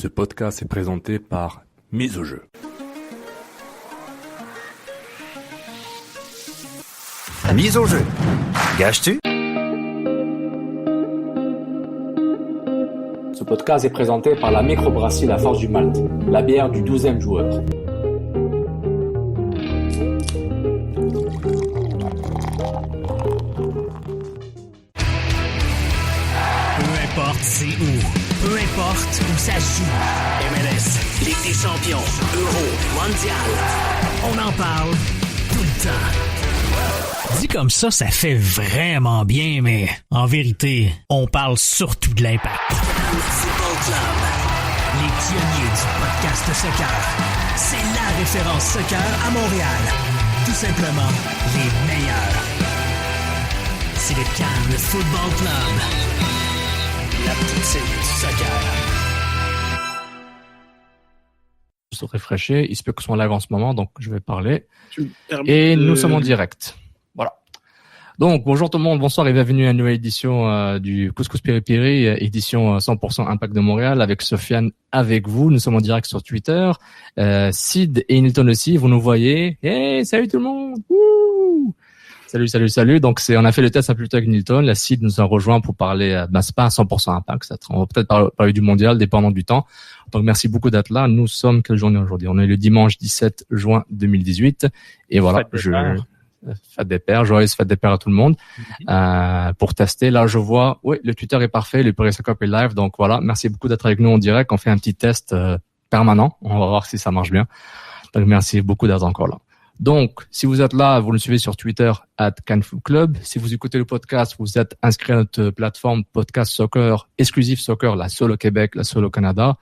Ce podcast est présenté par Mise au jeu. Mise au jeu. Gâches-tu? Ce podcast est présenté par la microbrasserie La Force du Malte, la bière du 12e joueur. Peu importe c'est où, peu importe où ça se joue. MLS, Ligue des champions, Euro, Mondial. On en parle tout le temps. Dit comme ça fait vraiment bien, mais en vérité, on parle surtout de l'Impact. Football Club, les pionniers du podcast soccer. C'est la référence soccer à Montréal. Tout simplement, les meilleurs. C'est le Cannes Football Club. La poutine du soccer. Se rafraîchir, il se peut que ce soit en live en ce moment, donc je vais parler. Et nous sommes en direct. Voilà. Donc, bonjour tout le monde, bonsoir et bienvenue à une nouvelle édition du Couscous Piri Piri, édition 100% Impact de Montréal, avec Sofiane avec vous. Nous sommes en direct sur Twitter. Sid et Nilton aussi, vous nous voyez. Hey, salut tout le monde! Wouh! Salut. Donc, on a fait le test un peu plus tôt avec Nilton. La Sid nous a rejoint pour parler, c'est pas un 100% Impact. On va peut-être parler du mondial, dépendant du temps. Donc, merci beaucoup d'être là. Nous sommes, quelle journée aujourd'hui? On est le dimanche 17 juin 2018. Et voilà, fête des pères, joyeuse fête des pères à tout le monde. Pour tester, là, je vois, oui, le Twitter est parfait, le Periscope est live. Donc voilà, merci beaucoup d'être avec nous en direct. On fait un petit test permanent. On va voir si ça marche bien. Donc, merci beaucoup d'être encore là. Donc, si vous êtes là, vous nous suivez sur Twitter @CanFootClub. Si vous écoutez le podcast, vous êtes inscrit à notre plateforme Podcast Soccer, exclusif Soccer, la seule au Québec, la seule au Canada.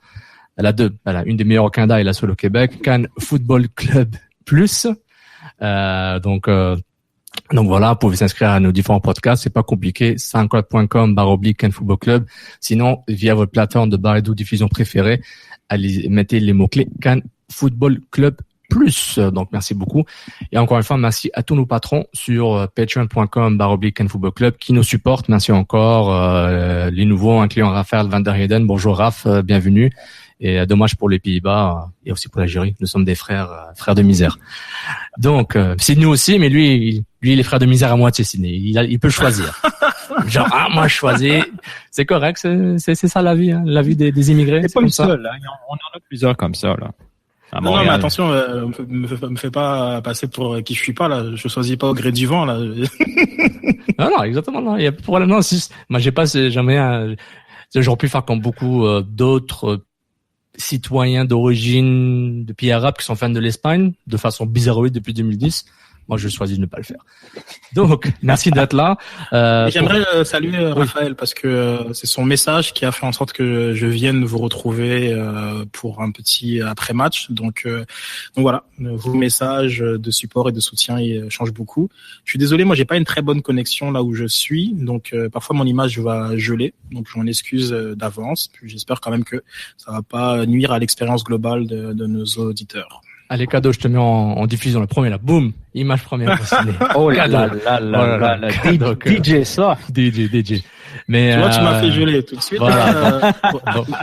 Une des meilleures au Canada et la seule au Québec, Can Football Club Plus. Donc voilà, vous pouvez s'inscrire à nos différents podcasts, c'est pas compliqué, soundcloud.com/Can Football Club. Sinon, via votre plateforme de balado diffusion préférée, allez, mettez les mots-clés Can Football Club Plus. Donc, merci beaucoup. Et encore une fois, merci à tous nos patrons sur patreon.com/Can Football Club qui nous supportent. Merci encore, les nouveaux, incluant Raphaël van der Heyden. Bonjour Raph, bienvenue. Et dommage pour les Pays-Bas et aussi pour l'Algérie. Nous sommes des frères de misère. Donc, Sydney aussi, mais lui, il est frère de misère à moitié, Sydney. Il peut choisir. Genre, moi, je choisis. C'est correct, c'est ça la vie, hein, la vie des immigrés. C'est pas le seul, hein. On en a plusieurs comme ça, là. Non, mais attention, me fais pas passer pour qui je suis pas, là. Je choisis pas au gré du vent, là. Non, exactement, non. Il y a pas de problème. Non, moi, j'aurais pu faire comme beaucoup d'autres citoyens d'origine de pays arabes qui sont fans de l'Espagne, de façon bizarroïde depuis 2010. Moi, je choisis de ne pas le faire. Donc, merci d'être là. J'aimerais saluer Raphaël parce que c'est son message qui a fait en sorte que je vienne vous retrouver pour un petit après-match. Donc voilà, vos messages de support et de soutien ils changent beaucoup. Je suis désolé, moi, j'ai pas une très bonne connexion là où je suis, donc parfois mon image va geler. Donc, je m'en excuse d'avance. Puis j'espère quand même que ça va pas nuire à l'expérience globale de nos auditeurs. Allez, cadeau, je te mets en diffusion. Le premier, là, boum, image première. Oh là là. DJ ça. DJ. Mais, tu vois, tu m'as fait geler tout de suite. Voilà.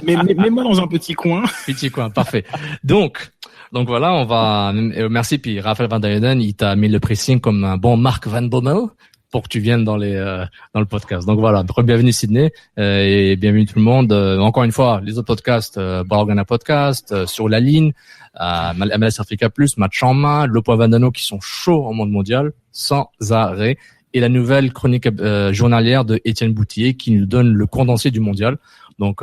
Mets-moi dans un petit coin. Petit coin, parfait. Donc voilà, on va, merci. Puis Raphaël van der Heyden, il t'a mis le pressing comme un bon Mark Van Bommel pour que tu viennes dans le podcast. Donc voilà, bienvenue Sydney et bienvenue tout le monde. Encore une fois, les autres podcasts, Barogana Podcast, Sur la ligne, MLS Africa Plus, Match en main, Le Point Vandano qui sont chauds en monde mondial, sans arrêt, et la nouvelle chronique journalière de Étienne Boutillier qui nous donne le condensé du mondial. Donc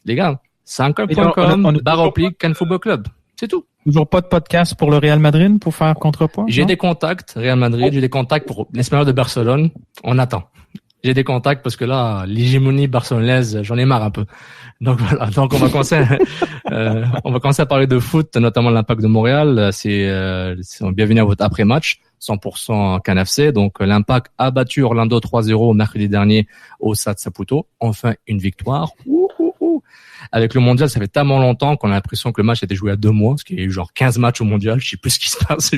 les gars, soundcloud.com/Can Football Club, c'est tout. Toujours pas de podcast pour le Real Madrid pour faire contrepoids? J'ai des contacts, Real Madrid, j'ai des contacts pour l'Espagnol de Barcelone. On attend. J'ai des contacts parce que là, l'hégémonie barcelonaise, j'en ai marre un peu. Donc voilà. Donc on va commencer à parler de foot, notamment l'Impact de Montréal. C'est bienvenue à votre après-match, 100% Can FC. Donc l'Impact a battu Orlando 3-0 mercredi dernier au Stade Saputo. Enfin une victoire. fou. Avec le mondial, ça fait tellement longtemps qu'on a l'impression que le match a été joué à 2 mois, parce qu'il y a eu genre 15 matchs au mondial. Je sais plus ce qui se passe.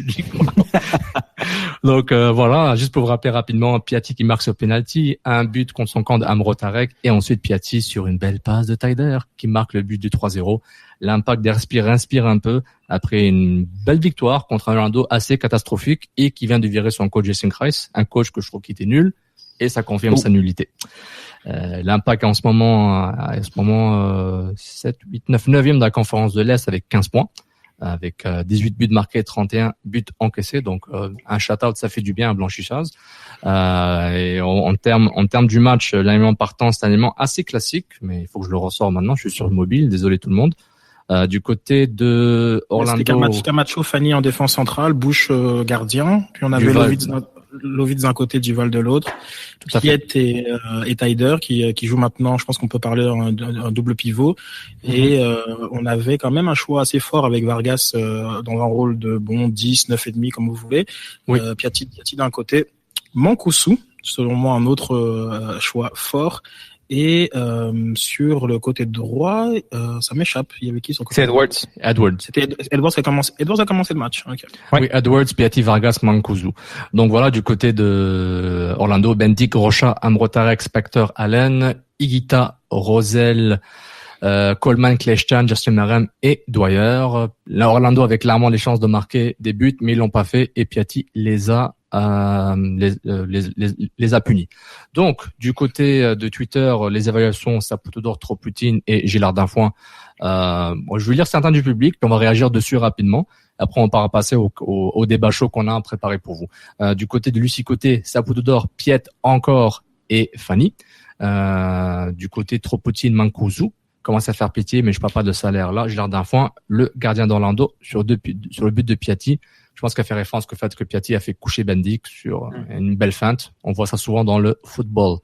Donc voilà, juste pour vous rappeler rapidement, Piatti qui marque sur penalty, un but contre son camp d'Amro Tarek, et ensuite Piatti sur une belle passe de Taider qui marque le but du 3-0. L'Impact respire un peu après une belle victoire contre un Orlando assez catastrophique et qui vient de virer son coach Jason Kreis, un coach que je trouve qui était nul, et ça confirme sa nullité. L'Impact est en ce moment 7, 8, 9, 9e de la conférence de l'Est avec 15 points. Avec 18 buts marqués, 31 buts encaissés, donc un shutout, ça fait du bien à blanchissage. Et en termes du match, l'élément partant, c'est un élément assez classique, mais il faut que je le ressors maintenant. Je suis sur le mobile, désolé tout le monde. Du côté de Orlando, c'était Camacho, Fanny en défense centrale, Bush gardien, puis on avait Lovitz d'un côté, Duval de l'autre, Piet et Taider qui joue maintenant. Je pense qu'on peut parler un double pivot. Et on avait quand même un choix assez fort avec Vargas dans un rôle de 10, 9,5 comme vous voulez. Oui. Piatti d'un côté, Mancuso, selon moi un autre choix fort. Et sur le côté droit, ça m'échappe. Il y avait qui sur le côté? C'est Edwards. C'était Edwards qui a commencé le match. Okay. Oui, Edwards, Piatti, Vargas, Mancuso. Donc voilà, du côté de Orlando, Bendik, Rocha, Amro Tarek, Spector, Allen, Higuita, Rosel, Coleman, Kleshtan, Justin Merem et Dwyer. Là, Orlando avait clairement les chances de marquer des buts, mais ils l'ont pas fait et Piatti les a punis. Donc, du côté de Twitter, les évaluations Saputodor, Troputine et Gillard d'Infoin. Je vais lire certains du public, puis on va réagir dessus rapidement. Après, on va passer au débat chaud qu'on a préparé pour vous. Du côté de Lucie Côté, Saputodor, Piet encore et Fanny. Du côté Troputine, Mancuso commence à faire pitié, mais je parle pas de salaire là. Gillard d'Infoin, le gardien d'Orlando sur le but de Piatti. Je pense qu'elle fait référence au fait que Piatti a fait coucher Bendik sur une belle feinte. On voit ça souvent dans le football.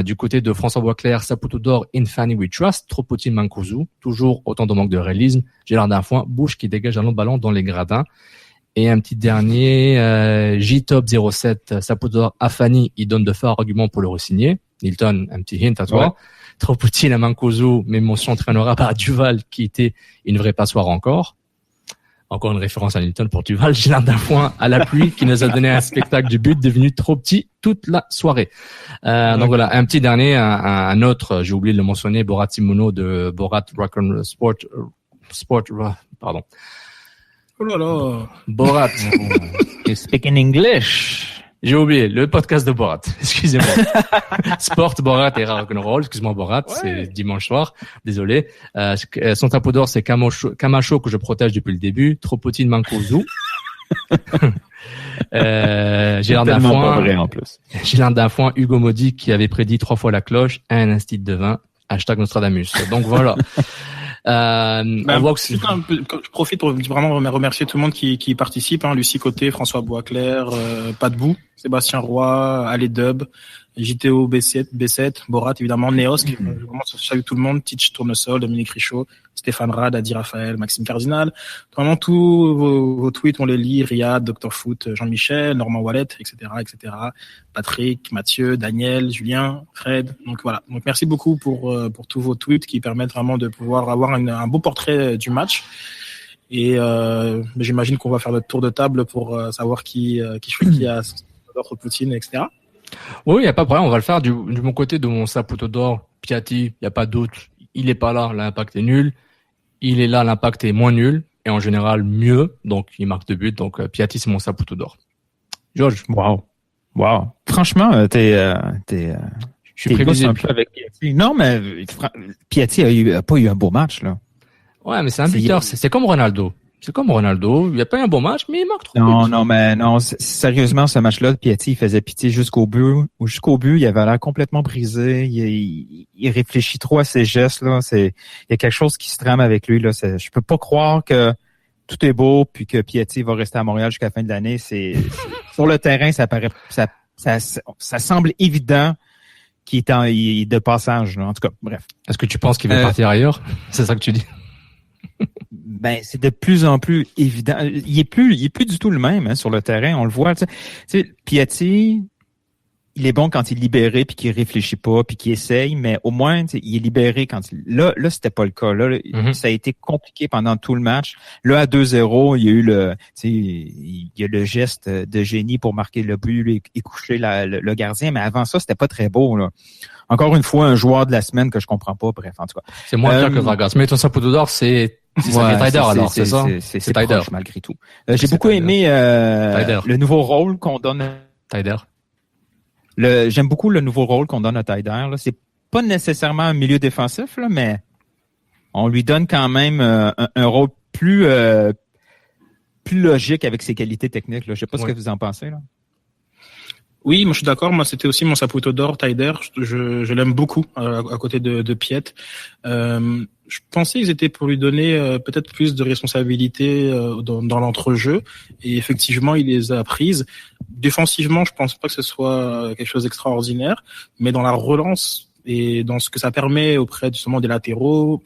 Du côté de François Boisclair, Saputodor, In Fanny We Trust, Troputine, Mancuso, toujours autant de manque de réalisme. Gérard d'Infoin, Bush qui dégage un long ballon dans les gradins. Et un petit dernier, J-Top 07, Saputodor, Afani, il donne de forts arguments pour le re-signer. Nilton, un petit hint à toi. Ouais. Troputine à Mancuso, mais mention très honorable à Duval qui était une vraie passoire encore. Encore une référence à Newton pour Duval. Gillard d'Infoin à la pluie qui nous a donné un spectacle du but devenu trop petit toute la soirée. Donc voilà, un petit dernier, un autre, j'ai oublié de le mentionner, Borat Simono de Borat Rock'n'Roll Sport, pardon. Oh là là. Borat. You speak in English. J'ai oublié, le podcast de Borat. Excusez-moi. Sport, Borat et Rock'n'Roll. Excuse-moi, Borat. Ouais. C'est dimanche soir. Désolé. Son tapeau d'or, c'est Camacho que je protège depuis le début. Troputine, Mancuso. Gérard d'Infoin, Hugo Maudit qui avait prédit 3 fois la cloche, un instit de vin. Hashtag Nostradamus. Donc voilà. On voit que je profite pour vraiment remercier tout le monde qui participe, Lucie Côté, François Boisclair, Padbou, Sébastien Roy, Ale Dub, JTO B7, Borat évidemment, Neos, vraiment salue tout le monde, Titch Tournesol, Dominique Richaud, Stéphane Rad, Adi Raphaël, Maxime Cardinal. Vraiment tous vos tweets, on les lit, Riyad, Dr Foot, Jean-Michel, Normand Wallet, etc. Patrick, Mathieu, Daniel, Julien, Fred. Donc voilà. Donc merci beaucoup pour tous vos tweets qui permettent vraiment de pouvoir avoir un beau portrait du match. Et j'imagine qu'on va faire le tour de table pour savoir qui a d'autres Poutine, etc. Oui, il n'y a pas de problème. On va le faire du mon côté de mon Saputodor, Piatti. Il n'y a pas d'autre. Il est pas là. L'impact est nul. Il est là. L'impact est moins nul. Et en général, mieux. Donc, il marque 2 buts. Donc, Piatti, c'est mon Saputodor. Georges. Wow. Franchement, je suis prévisible un peu avec Piatti. Non, mais Piatti a pas eu un beau match, là. Ouais, mais c'est un buteur. C'est comme Ronaldo. Il n'y a pas eu un bon match, mais il marque 3 buts. Non, sérieusement, ce match-là, Piatti, il faisait pitié jusqu'au but. Il avait l'air complètement brisé. Il réfléchit trop à ses gestes, là. Il y a quelque chose qui se trame avec lui, là. Je peux pas croire que tout est beau puis que Piatti va rester à Montréal jusqu'à la fin de l'année. Sur le terrain, ça semble évident qu'il est de passage, là. En tout cas, bref. Est-ce que tu penses qu'il va partir ailleurs? C'est ça que tu dis? C'est de plus en plus évident. Il est plus du tout le même, sur le terrain. On le voit. Tu sais, Piatti, il est bon quand il est libéré puis qu'il réfléchit pas puis qu'il essaye, mais au moins il est libéré quand là c'était pas le cas. Là, ça a été compliqué pendant tout le match. Là à 2-0, il y a eu il y a le geste de génie pour marquer le but et coucher le gardien, mais avant ça, c'était pas très beau là. Encore une fois, un joueur de la semaine que je comprends pas, bref, en tout cas. C'est moins clair que Vargas. Mais ton Saputo d'or, c'est Tyder alors, c'est ça? C'est Tyder malgré tout. J'ai beaucoup aimé le nouveau rôle qu'on donne à Tyder. J'aime beaucoup le nouveau rôle qu'on donne à Tyder. Là. C'est pas nécessairement un milieu défensif, là, mais on lui donne quand même un rôle plus logique avec ses qualités techniques. Là. Je sais pas ce que vous en pensez. Là. Oui, moi je suis d'accord. Moi c'était aussi mon Saputo d'or, Tyder. Je l'aime beaucoup à côté de Piet. Je pensais qu'ils étaient pour lui donner peut-être plus de responsabilités dans l'entrejeu, et effectivement il les a prises. Défensivement, je pense pas que ce soit quelque chose d'extraordinaire, mais dans la relance et dans ce que ça permet auprès justement des latéraux,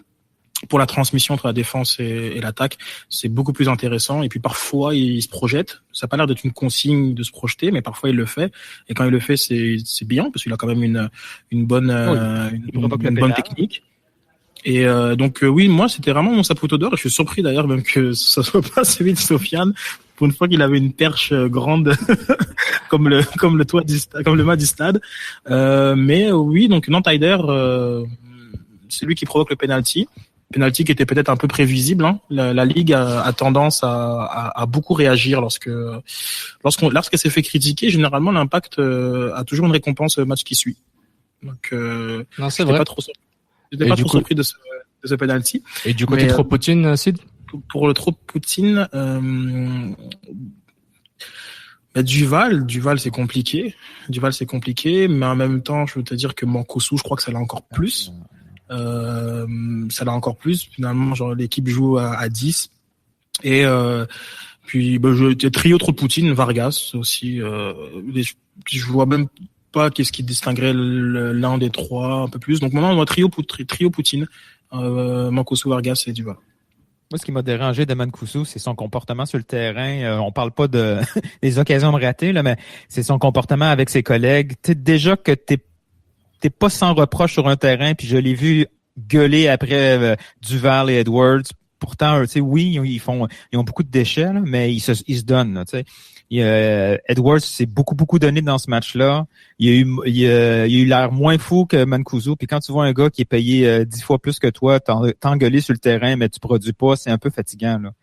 pour la transmission entre la défense et l'attaque, c'est beaucoup plus intéressant. Et puis parfois, il se projette. Ça n'a pas l'air d'être une consigne de se projeter, mais parfois il le fait. Et quand il le fait, c'est bien parce qu'il a quand même une bonne technique. Et donc oui, moi c'était vraiment mon Saputo d'or. Je suis surpris d'ailleurs même que ça soit pas celui de Sofiane. Pour une fois qu'il avait une perche grande comme le toit comme le mât du stade. Mais oui, donc Tyder, c'est lui qui provoque le penalty. Penalty qui était peut-être un peu prévisible. Hein. La Ligue a tendance à beaucoup réagir lorsqu'elle s'est fait critiquer. Généralement, l'Impact a toujours une récompense au match qui suit. Donc, non, c'est vrai. J'étais pas trop surpris de ce penalty. Et du côté trop Poutine, Sid? Pour le trop Poutine, Duval, c'est compliqué. Mais en même temps, je veux te dire que Mancosu, je crois que ça l'a encore plus. Finalement, genre l'équipe joue à 10 et puis trio trop Poutine, Vargas aussi. Je vois même pas qu'est-ce qui distinguerait l'un des trois un peu plus. Donc maintenant on voit trio Poutine, Mancosu, Vargas et Duval. Moi, ce qui m'a dérangé de Mancosu, c'est son comportement sur le terrain. On parle pas de des occasions ratées là, mais c'est son comportement avec ses collègues. Déjà que t'es pas sans reproche sur un terrain, puis je l'ai vu gueuler après Duval et Edwards. Pourtant, tu sais, oui, ils ont beaucoup de déchets, là, mais ils se donnent, tu sais. Edwards s'est beaucoup donné dans ce match-là. Il a eu l'air moins fou que Mancuso. Puis quand tu vois un gars qui est payé 10 fois plus que toi, t'engueuler sur le terrain, mais tu produis pas, c'est un peu fatigant, là.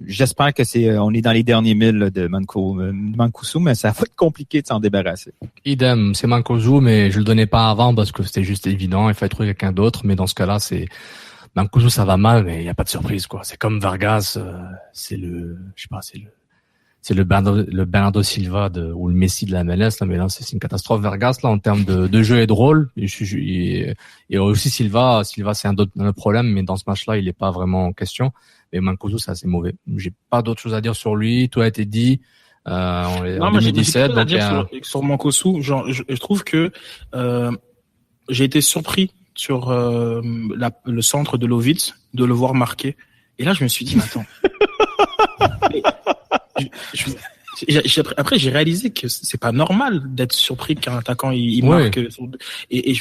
J'espère que on est dans les derniers milles là, de Mancuso, mais ça va être compliqué de s'en débarrasser. Idem, c'est Mancuso, mais je le donnais pas avant parce que c'était juste évident, il fallait trouver quelqu'un d'autre, mais dans ce cas-là, Mancuso, ça va mal, mais il y a pas de surprise, quoi. C'est comme Vargas, c'est le Bernardo Silva ou le Messi de la MLS, là, mais là, c'est une catastrophe. Vargas, là, en termes de jeu et de rôle. Et aussi Silva, c'est un autre problème, mais dans ce match-là, il est pas vraiment en question. Mais Mancuso, c'est assez mauvais. J'ai pas d'autre chose à dire sur lui. Tout a été dit. En 2017. J'ai dire sur Mancuso. Genre, je trouve que, j'ai été surpris sur, le centre de Lovitz, de le voir marquer. Et là, je me suis dit, mais attends. Après, j'ai réalisé que c'est pas normal d'être surpris qu'un attaquant il marque. Et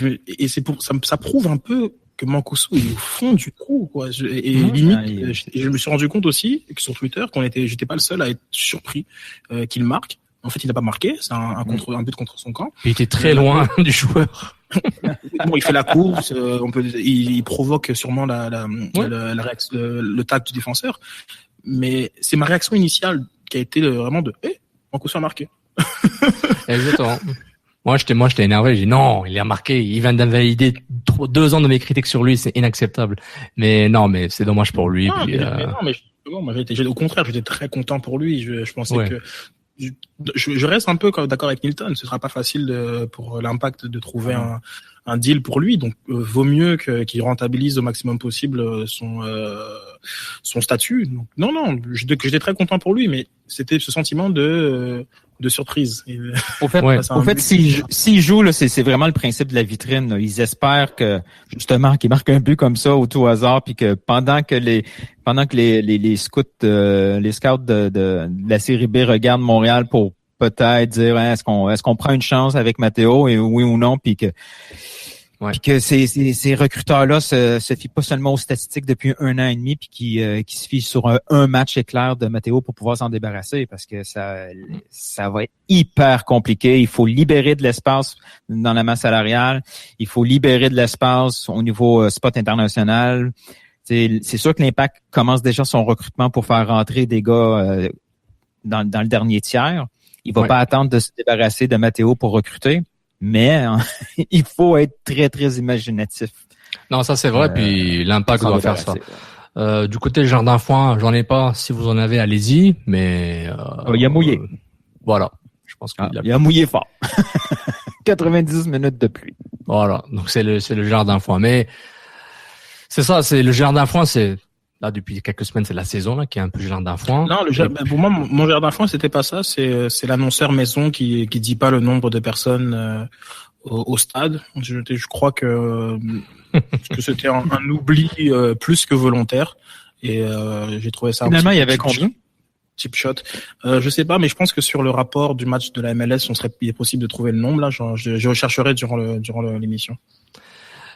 ça prouve un peu que Mancuso il est au fond du trou, quoi. Je me suis rendu compte aussi que sur Twitter j'étais pas le seul à être surpris qu'il marque. En fait, il n'a pas marqué, c'est un but contre son camp. Il était très loin du joueur. Bon, il fait la course, il provoque sûrement le tacle du défenseur. Mais c'est ma réaction initiale qui a été vraiment de Mancuso a marqué. Exactement. Moi j'étais énervé, j'ai dit non, il a marqué, il vient d'invalider 2 ans de mes critiques sur lui, c'est inacceptable. Mais non, mais c'est dommage pour lui. Non, mais au contraire, j'étais très content pour lui. Je pensais que je reste un peu d'accord avec Nilton, ce sera pas facile pour l'Impact de trouver un deal pour lui, donc vaut mieux qu'il rentabilise au maximum possible son statut. Donc, non, j'étais très content pour lui, mais c'était ce sentiment de surprise. Au fait, s'il joue, là, c'est vraiment le principe de la vitrine, là. Ils espèrent que justement qu'il marque un but comme ça au tout hasard, puis que pendant que les scouts de la série B regardent Montréal pour peut-être dire est-ce qu'on prend une chance avec Matteo et oui ou non, puis que ces recruteurs-là se fient pas seulement aux statistiques depuis 1 an et demi, puis qui se fient sur un match éclair de Matteo pour pouvoir s'en débarrasser, parce que ça va être hyper compliqué. Il faut libérer de l'espace dans la masse salariale. Il faut libérer de l'espace au niveau spot international. C'est sûr que l'Impact commence déjà son recrutement pour faire rentrer des gars dans le dernier tiers. Il va pas attendre de se débarrasser de Matteo pour recruter. Mais il faut être très, très imaginatif. Non, ça c'est vrai, puis l'Impact doit faire ça. Du côté Jardin Foin, j'en ai pas. Si vous en avez, allez-y. Mais il a mouillé. Voilà. Je pense qu'il a mouillé fort. 90 minutes de pluie. Voilà. Donc c'est le Jardin Foin. Mais c'est ça, c'est le Jardin Foin, c'est là depuis quelques semaines, c'est la saison là qui est un peu Jardin Foin. Non, pour moi, mon Jardin Foin, c'était pas ça. C'est l'annonceur maison qui dit pas le nombre de personnes au stade. Je crois que c'était un oubli plus que volontaire. Et j'ai trouvé ça. Finalement, il y avait combien? Cheap shot. Je sais pas, mais je pense que sur le rapport du match de la MLS, il est possible de trouver le nombre là. Je rechercherai durant l'émission.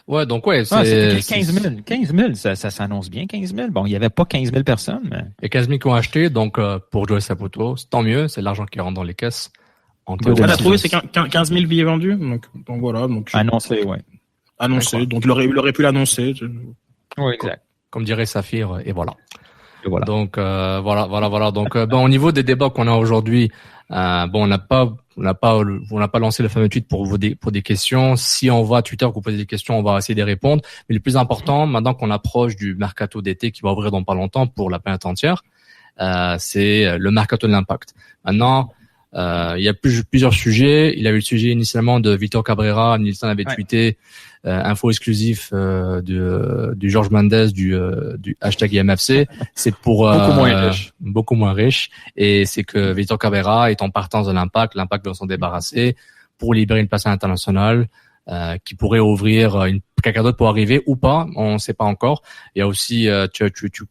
Ouais, donc c'est 15 000. 15 000, ça s'annonce bien, 15 000. Bon, il y avait pas 15 000 personnes, mais. Et 15 000 qui ont acheté, donc, pour Joey Saputo, c'est tant mieux, c'est l'argent qui rentre dans les caisses. Elle a trouvé, c'est 15 000 billets vendus, donc voilà, donc. Annoncé, ouais. Annoncé, donc il aurait pu l'annoncer. Oui, exact. Comme dirait Saphir, et voilà. Donc, voilà. Donc, au niveau des débats qu'on a aujourd'hui, on n'a pas lancé le fameux tweet pour des questions. Si on va à Twitter, que vous posez des questions, on va essayer de répondre. Mais le plus important, maintenant qu'on approche du mercato d'été qui va ouvrir dans pas longtemps pour la planète entière, c'est le mercato de l'Impact. Maintenant, il y a plusieurs sujets. Il y a eu le sujet initialement de Vitor Cabrera. Nilsson avait tweeté info exclusif du George Mendes du hashtag IMFC. C'est pour beaucoup moins riche. Et c'est que Vitor Cabrera est en partance de l'Impact va s'en débarrasser pour libérer une place internationale qui pourrait ouvrir quelqu'un d'autre pour arriver ou pas. On ne sait pas encore. Il y a aussi tu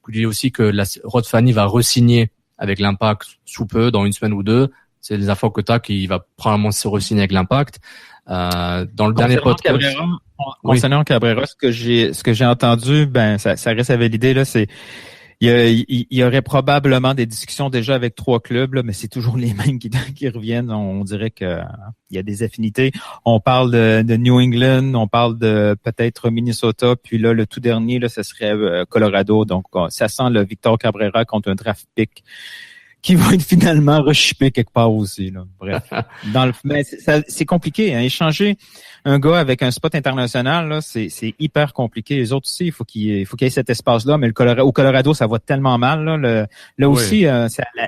dis aussi que Rod Fanny va re-signer avec l'Impact sous peu, dans une semaine ou deux. C'est les infos que t'as qui va probablement se re-signer avec l'Impact. Dans le dernier podcast. Concernant Cabrera, ce que j'ai entendu, ça reste à valider, là, c'est, il y aurait probablement des discussions déjà avec 3 clubs, là, mais c'est toujours les mêmes qui reviennent. On dirait que, il y a des affinités. On parle de New England, on parle de peut-être Minnesota, puis là, le tout dernier, là, ce serait Colorado. Donc, ça sent le Victor Cabrera contre un draft pick qui va être finalement rechippé quelque part aussi, là. Bref. Mais c'est compliqué, hein. Échanger un gars avec un spot international, là, c'est hyper compliqué. Les autres aussi, il faut qu'il y ait cet espace-là, mais au Colorado, ça va tellement mal, là. Là aussi,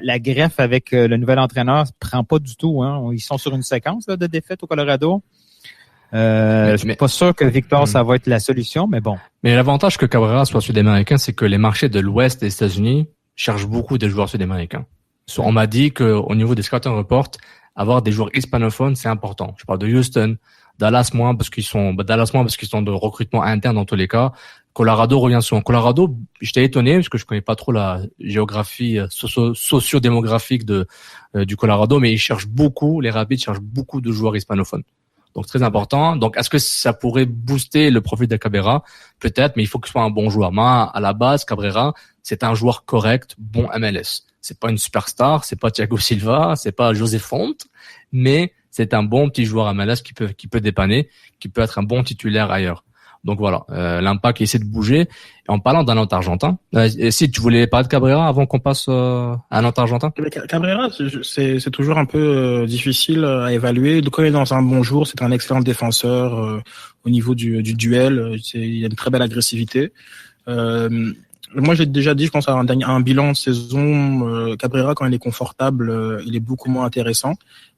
la greffe avec le nouvel entraîneur prend pas du tout, hein. Ils sont sur une séquence, là, de défaites au Colorado. Je suis pas sûr que Victor, ça va être la solution, mais bon. Mais l'avantage que Cabrera soit sud-américain, c'est que les marchés de l'Ouest des États-Unis cherchent beaucoup des joueurs sud-américains. On m'a dit que au niveau des scouting reports, avoir des joueurs hispanophones, c'est important. Je parle de Houston, Dallas moins parce qu'ils sont de recrutement interne dans tous les cas. Colorado revient souvent. Colorado, j'étais étonné parce que je connais pas trop la géographie socio-démographique du Colorado, mais ils cherchent beaucoup, les Rapids cherchent beaucoup de joueurs hispanophones. Donc très important. Donc est-ce que ça pourrait booster le profil de Cabrera? Peut-être, mais il faut que ce soit un bon joueur. Moi, à la base, Cabrera, c'est un joueur correct, bon MLS. C'est pas une superstar, c'est pas Thiago Silva, c'est pas José Fonte, mais c'est un bon petit joueur MLS qui peut dépanner, qui peut être un bon titulaire ailleurs. Donc voilà, l'Impact essaie de bouger. Et en parlant d'un autre Argentin, si tu voulais parler de Cabrera avant qu'on passe à un autre Argentin. Cabrera, c'est toujours un peu difficile à évaluer. Quand il est dans un bon jour, c'est un excellent défenseur au niveau du duel. Il a une très belle agressivité. Moi, j'ai déjà dit, je pense à un bilan de saison, Cabrera, quand il est confortable, il est beaucoup moins intéressant.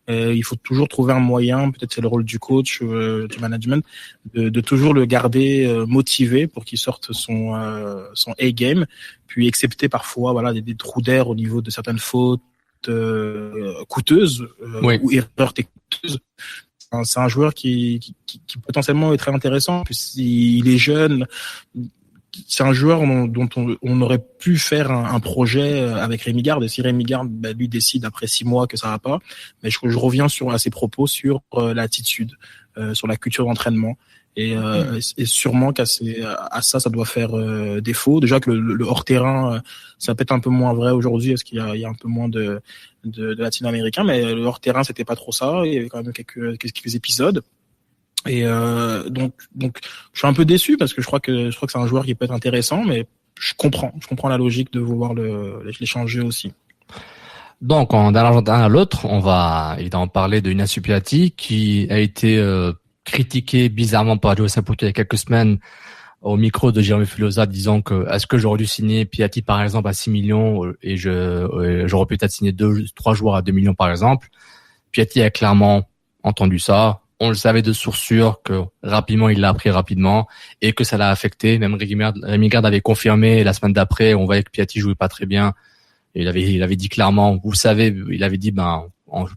Il faut toujours trouver un moyen, peut-être c'est le rôle du coach, du management, de toujours le garder motivé pour qu'il sorte son A-game, puis accepter parfois des trous d'air au niveau de certaines fautes coûteuses ou erreurs coûteuses. C'est un joueur qui potentiellement est très intéressant. Puis il est jeune. c'est un joueur dont on aurait pu faire un projet avec Rémi Garde. Et si Rémi Garde, lui décide après 6 mois que ça va pas, mais je reviens à ses propos sur l'attitude, sur la culture d'entraînement. Et sûrement qu'à ça doit faire défaut. Déjà que le hors-terrain, ça peut être un peu moins vrai aujourd'hui, parce qu'il y a un peu moins de latino-américains, mais le hors-terrain, c'était pas trop ça. Il y avait quand même quelques épisodes. Et donc je suis un peu déçu parce que je crois que c'est un joueur qui peut être intéressant, mais je comprends la logique de vouloir l'échanger aussi. Donc d'un Argentin à l'autre, on va évidemment parler de Ignacio Piatti qui a été critiqué bizarrement par Joey Saputo il y a quelques semaines au micro de Jérémy Filosa, disant que est-ce que j'aurais dû signer Piatti par exemple à 6 millions et j'aurais peut-être signé 3 joueurs à 2 millions par exemple. Piatti a clairement entendu ça. On le savait de source sûre que rapidement il l'a appris rapidement et que ça l'a affecté. Même Rémi Garde avait confirmé la semaine d'après. On voyait que Piatti jouait pas très bien. Et il avait dit clairement, vous savez, il avait dit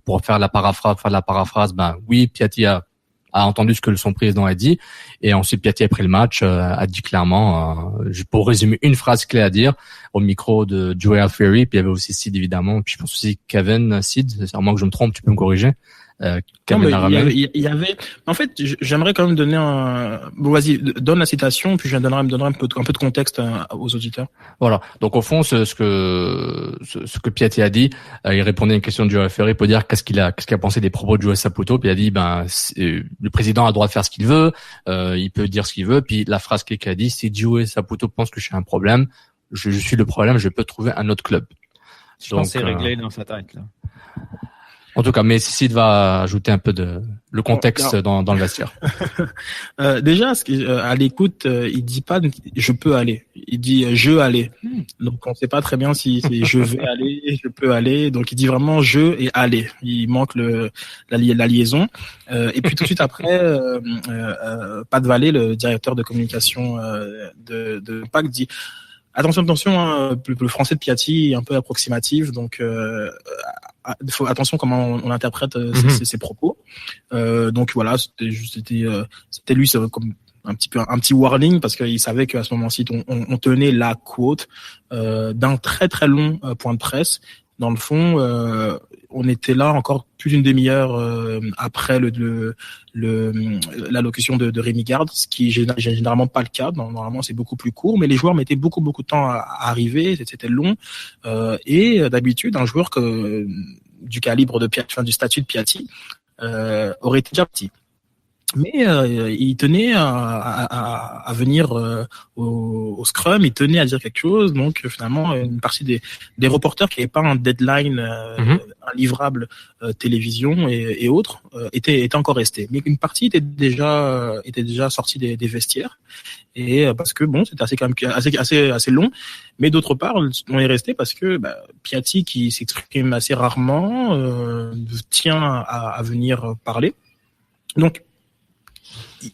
pour faire la paraphrase, oui, Piatti a entendu ce que son président a dit. Et ensuite Piatti après le match a dit clairement, pour résumer une phrase clé à dire au micro de Joey Alfieri. Puis il y avait aussi Sid évidemment. Puis je pense aussi Kevin Sid. À moins que je me trompe, tu peux me corriger. Il y avait. En fait, j'aimerais quand même donner vas-y, donne la citation, puis je donnerai un peu de contexte aux auditeurs. Voilà. Donc au fond, ce que Piatti a dit, il répondait à une question de Joey Alfieri pour dire qu'est-ce qu'il a pensé des propos de Joey Saputo. Puis il a dit le président a le droit de faire ce qu'il veut, il peut dire ce qu'il veut. Puis la phrase qu'il a dit, si Joey Saputo pense que j'ai un problème, je suis le problème, je peux trouver un autre club. Je pense que c'est réglé dans sa tête là. En tout cas, mais Sid va ajouter un peu le contexte dans le vestiaire. Déjà, à l'écoute, il dit pas je peux aller, il dit je aller. Donc on sait pas très bien si c'est je vais aller, je peux aller. Donc il dit vraiment je et aller. Il manque la liaison. Et puis tout de suite après, Pat Vallée, le directeur de communication de PAC, dit attention, le français de Piatti est un peu approximatif, donc attention comment on interprète ses propos. Donc voilà, c'était lui, c'est comme un petit warning, parce qu'il savait qu'à ce moment-ci on tenait la quote d'un très très long point de presse. Dans le fond, on était là encore plus d'une demi-heure après l'allocution de Rémi Garde, ce qui est généralement pas le cas. Normalement, c'est beaucoup plus court, mais les joueurs mettaient beaucoup de temps à arriver. C'était long. Et d'habitude, un joueur du calibre de Piatti, du statut de Piatti, aurait été déjà petit. Mais il tenait à venir au scrum, il tenait à dire quelque chose. Donc finalement, une partie des reporters qui n'avaient pas un deadline, un livrable télévision et autres, étaient encore restés. Mais une partie était déjà sortie des vestiaires. Et parce que c'était assez long. Mais d'autre part, on est resté parce que Piatti, qui s'exprime assez rarement, tient à venir parler. Donc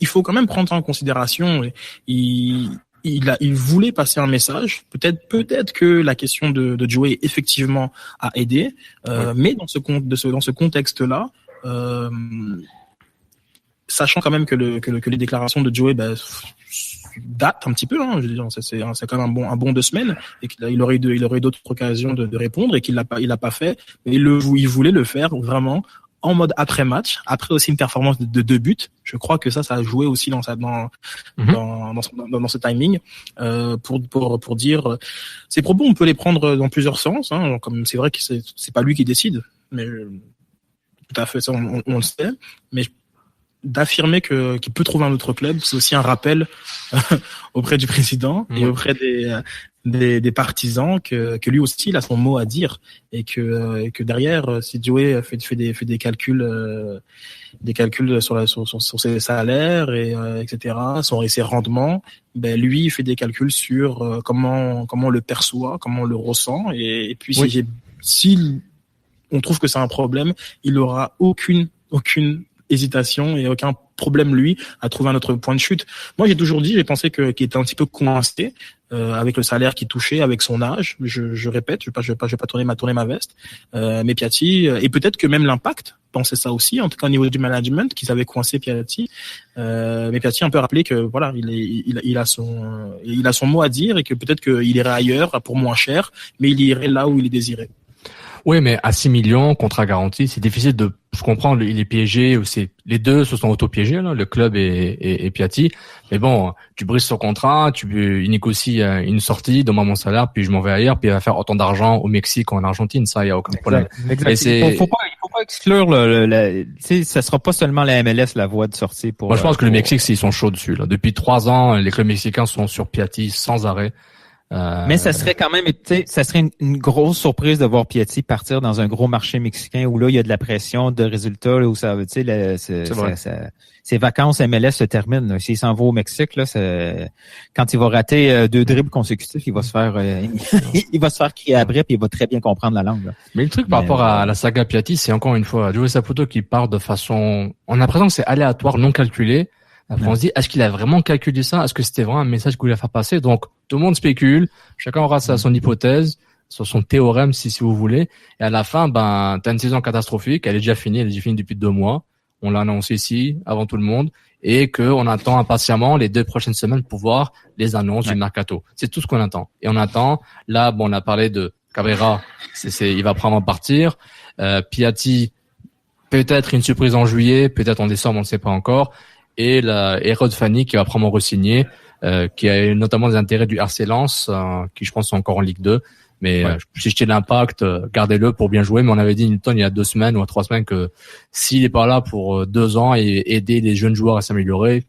il faut quand même prendre en considération. Il voulait passer un message. Peut-être que la question de Joey effectivement a aidé, mais dans ce contexte-là, sachant quand même que les déclarations de Joey datent un petit peu, je veux dire, c'est quand même un bon 2 semaines, et qu'il aurait eu d'autres occasions de répondre, et qu'il l'a pas fait. Mais il voulait le faire vraiment en mode après-match, après aussi une performance de 2 buts. Je crois que ça a joué aussi dans ce timing, pour dire ces propos, on peut les prendre dans plusieurs sens, comme c'est vrai que c'est pas lui qui décide, mais tout à fait, ça on le sait, mais d'affirmer qu'il peut trouver un autre club, c'est aussi un rappel auprès du président et auprès des partisans que lui aussi il a son mot à dire, et que derrière, si Joey fait des calculs sur ses salaires et etc., ses rendements, lui il fait des calculs sur comment on le perçoit, comment on le ressent, et puis si on trouve que c'est un problème, il aura aucune hésitation et aucun problème, lui, à trouver un autre point de chute. Moi, j'ai toujours dit, j'ai pensé qu'il était un petit peu coincé, avec le salaire qu'il touchait, avec son âge. Je répète, je vais pas tourner ma veste. Mais Piatti, et peut-être que même l'Impact pensait ça aussi, en tout cas au niveau du management, qu'ils avaient coincé Piatti. Mais Piatti a un peu rappelé que voilà, il a son mot à dire et que peut-être qu'il irait ailleurs pour moins cher, mais il irait là où il est désiré. Oui, mais à 6 millions, contrat garanti, c'est difficile de, je comprends, il est piégé, ou les deux se sont auto-piégés, là, le club et Piatti. Mais bon, tu brises son contrat, il négocie une sortie, donne-moi mon salaire, puis je m'en vais ailleurs, puis il va faire autant d'argent au Mexique ou en Argentine, ça, il y a aucun problème. Exact. Il faut pas exclure tu sais, ça sera pas seulement la MLS la voie de sortie pour. Moi, je pense que le Mexique, ils sont chauds dessus, là. Depuis 3 ans, les clubs mexicains sont sur Piatti sans arrêt. Mais ça serait quand même, tu sais, ça serait une grosse surprise de voir Piatti partir dans un gros marché mexicain où là il y a de la pression de résultats, là, où ça, tu sais, ses vacances MLS se terminent. Là. S'il s'en va au Mexique, là, quand il va rater 2 dribbles consécutifs, il va se faire, il va se faire crier après, puis il va très bien comprendre la langue. Là. Mais le truc par rapport à la saga Piatti, c'est encore une fois Joey Saputo qui part de façon, on a l'impression que c'est aléatoire, non calculé. Après, on se dit, est-ce qu'il a vraiment calculé ça? Est-ce que c'était vraiment un message qu'il voulait faire passer? Donc, tout le monde spécule. Chacun aura son hypothèse, son théorème, si vous voulez. Et à la fin, t'as une saison catastrophique. Elle est déjà finie. Elle est déjà finie depuis 2 mois. On l'a annoncé ici, avant tout le monde. Et qu'on attend impatiemment les 2 prochaines semaines pour voir les annonces du mercato. C'est tout ce qu'on attend. Et on attend. Là, on a parlé de Cabrera. Il va probablement partir. Piatti, peut-être une surprise en juillet, peut-être en décembre, on ne sait pas encore. Et Rod Fanny qui va probablement re-signer, qui a notamment des intérêts du RC Lens, qui je pense sont encore en Ligue 2. Mais si j'étais l'Impact, gardez-le pour bien jouer. Mais on avait dit Newton il y a 2 semaines ou 3 semaines que s'il est pas là pour 2 ans et aider les jeunes joueurs à s'améliorer,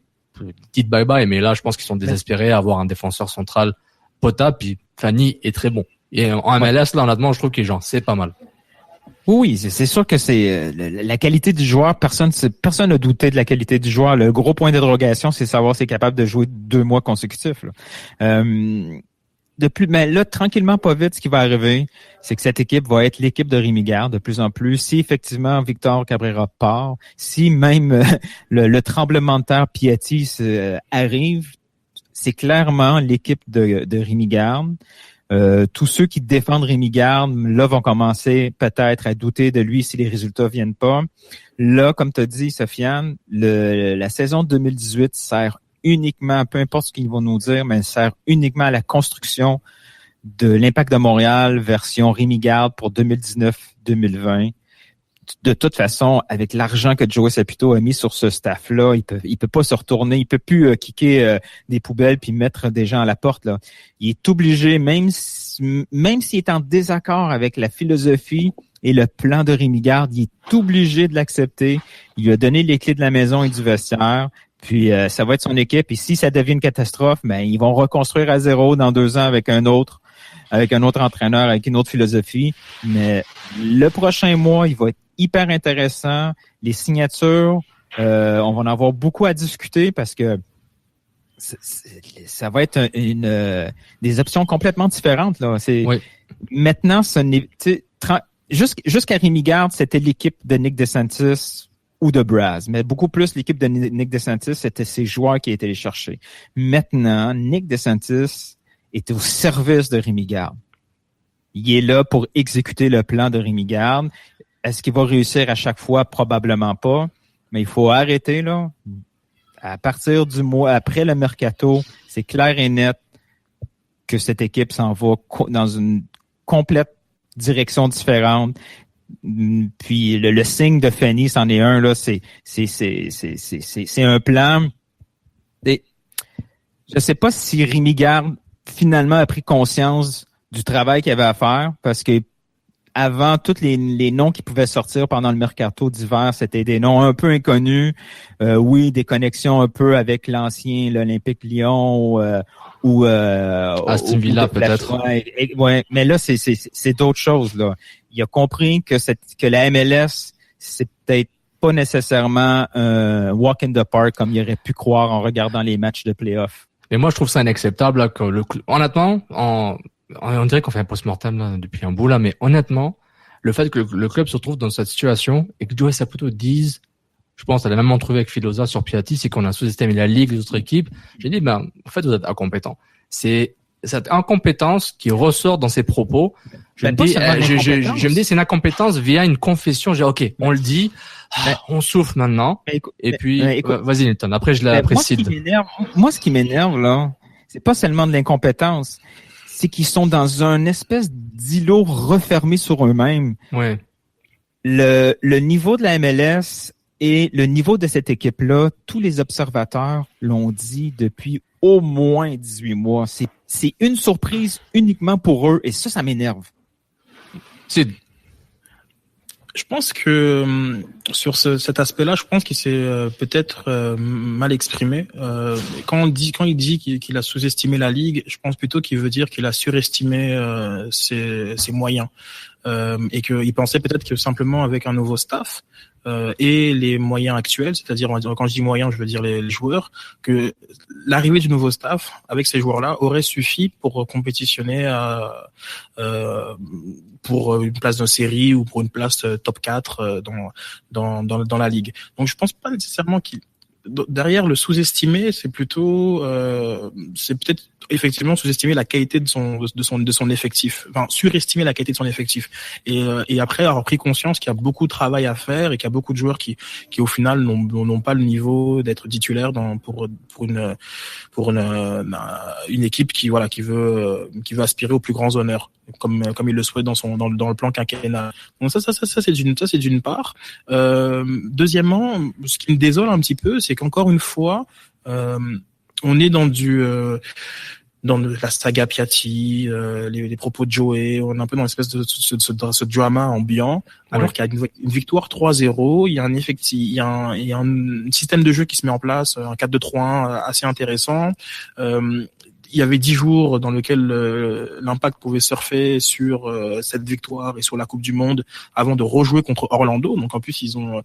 dites bye bye. Mais là, je pense qu'ils sont désespérés à avoir un défenseur central potable. Puis Fanny est très bon. Et en MLS, là, honnêtement, je trouve qu'il est c'est pas mal. Oui, c'est sûr que c'est la qualité du joueur. Personne n'a douté de la qualité du joueur. Le gros point d'interrogation, c'est savoir s'il est capable de jouer 2 mois consécutifs. Là. Mais là, tranquillement, pas vite, ce qui va arriver, c'est que cette équipe va être l'équipe de Rémi Garde de plus en plus. Si effectivement Victor Cabrera part, si même le tremblement de terre Piatti arrive, c'est clairement l'équipe de Rémi Garde. Tous ceux qui défendent Rémi Garde, là, vont commencer peut-être à douter de lui si les résultats viennent pas. Là, comme tu as dit, Sofiane, la saison 2018 sert uniquement, peu importe ce qu'ils vont nous dire, mais elle sert uniquement à la construction de l'Impact de Montréal version Rémi Garde pour 2019-2020. De toute façon, avec l'argent que Joey Saputo a mis sur ce staff-là, il peut pas se retourner, il peut plus kicker des poubelles puis mettre des gens à la porte. Là, il est obligé, même s'il est en désaccord avec la philosophie et le plan de Rémi Garde, il est obligé de l'accepter. Il lui a donné les clés de la maison et du vestiaire. Puis ça va être son équipe. Et si ça devient une catastrophe, ils vont reconstruire à zéro dans 2 ans avec un autre entraîneur, avec une autre philosophie. Mais le prochain mois, il va être hyper intéressant. Les signatures, on va en avoir beaucoup à discuter parce que ça va être des options complètement différentes. Là. Maintenant, ce n'est jusqu'à Rémi Garde, c'était l'équipe de Nick DeSantis ou de Braz, mais beaucoup plus l'équipe de Nick DeSantis, c'était ses joueurs qui étaient les chercher. Maintenant, Nick DeSantis est au service de Rémi Garde. Il est là pour exécuter le plan de Rémi Garde. Est-ce qu'il va réussir à chaque fois? Probablement pas. Mais il faut arrêter, là. À partir du mois après le mercato, c'est clair et net que cette équipe s'en va dans une complète direction différente. Puis le signe de Fanny, c'en est un, là, c'est un plan. Et je sais pas si Rémi Garde finalement a pris conscience du travail qu'il avait à faire, parce que avant, tous les noms qui pouvaient sortir pendant le mercato d'hiver, c'était des noms un peu inconnus. Oui, des connexions un peu avec l'ancien l'Olympique Lyon ou Aston Villa peut-être. Ouais, mais là c'est d'autres choses là. Il a compris que la MLS, c'est peut-être pas nécessairement un walk in the park comme il aurait pu croire en regardant les matchs de play-off. Mais moi je trouve ça inacceptable là, que honnêtement, on dirait qu'on fait un post-mortem là, depuis un bout là, mais honnêtement, le fait que le club se retrouve dans cette situation et que Joey Saputo dise, je pense, elle a même trouvé avec Filosa sur Piatti, c'est qu'on a sous-estimé la ligue, les autres équipes. J'ai dit, en fait, vous êtes incompétents. C'est cette incompétence qui ressort dans ses propos. Je me dis, c'est une incompétence via une confession. OK, on le dit, on souffle maintenant. Vas-y, Newton. Après, je la précise. Moi, ce qui m'énerve, là, c'est pas seulement de l'incompétence. C'est qu'ils sont dans un espèce d'îlot refermé sur eux-mêmes. Ouais. Le niveau de la MLS et le niveau de cette équipe-là, tous les observateurs l'ont dit depuis au moins 18 mois. C'est une surprise uniquement pour eux et ça m'énerve. Je pense que sur cet aspect-là, je pense qu'il s'est peut-être mal exprimé. Quand il dit qu'il a sous-estimé la ligue, je pense plutôt qu'il veut dire qu'il a surestimé ses moyens et qu'il pensait peut-être que simplement avec un nouveau staff et les moyens actuels, c'est-à-dire quand je dis moyens, je veux dire les joueurs, que l'arrivée du nouveau staff avec ces joueurs-là aurait suffi pour compétitionner pour une place de série ou pour une place top 4 dans la ligue. Donc je pense pas nécessairement qu'il derrière le sous-estimer, c'est plutôt c'est peut-être effectivement sous-estimer la qualité de son effectif, enfin surestimer la qualité de son effectif et après avoir pris conscience qu'il y a beaucoup de travail à faire et qu'il y a beaucoup de joueurs qui au final n'ont pas le niveau d'être titulaires pour une équipe qui veut aspirer aux plus grands honneurs comme il le souhaite dans le plan quinquennal. Donc ça c'est d'une part. Deuxièmement, ce qui me désole un petit peu, c'est qu'encore une fois on est dans la saga Piatti, les propos de Joey, on est un peu dans l'espèce de ce drama ambiant, alors qu'il y a une victoire 3-0, il y a un effectif, il y a un système de jeu qui se met en place, un 4-2-3-1 assez intéressant. Il y avait 10 jours dans lesquels l'Impact pouvait surfer sur cette victoire et sur la Coupe du Monde avant de rejouer contre Orlando. Donc en plus ils ont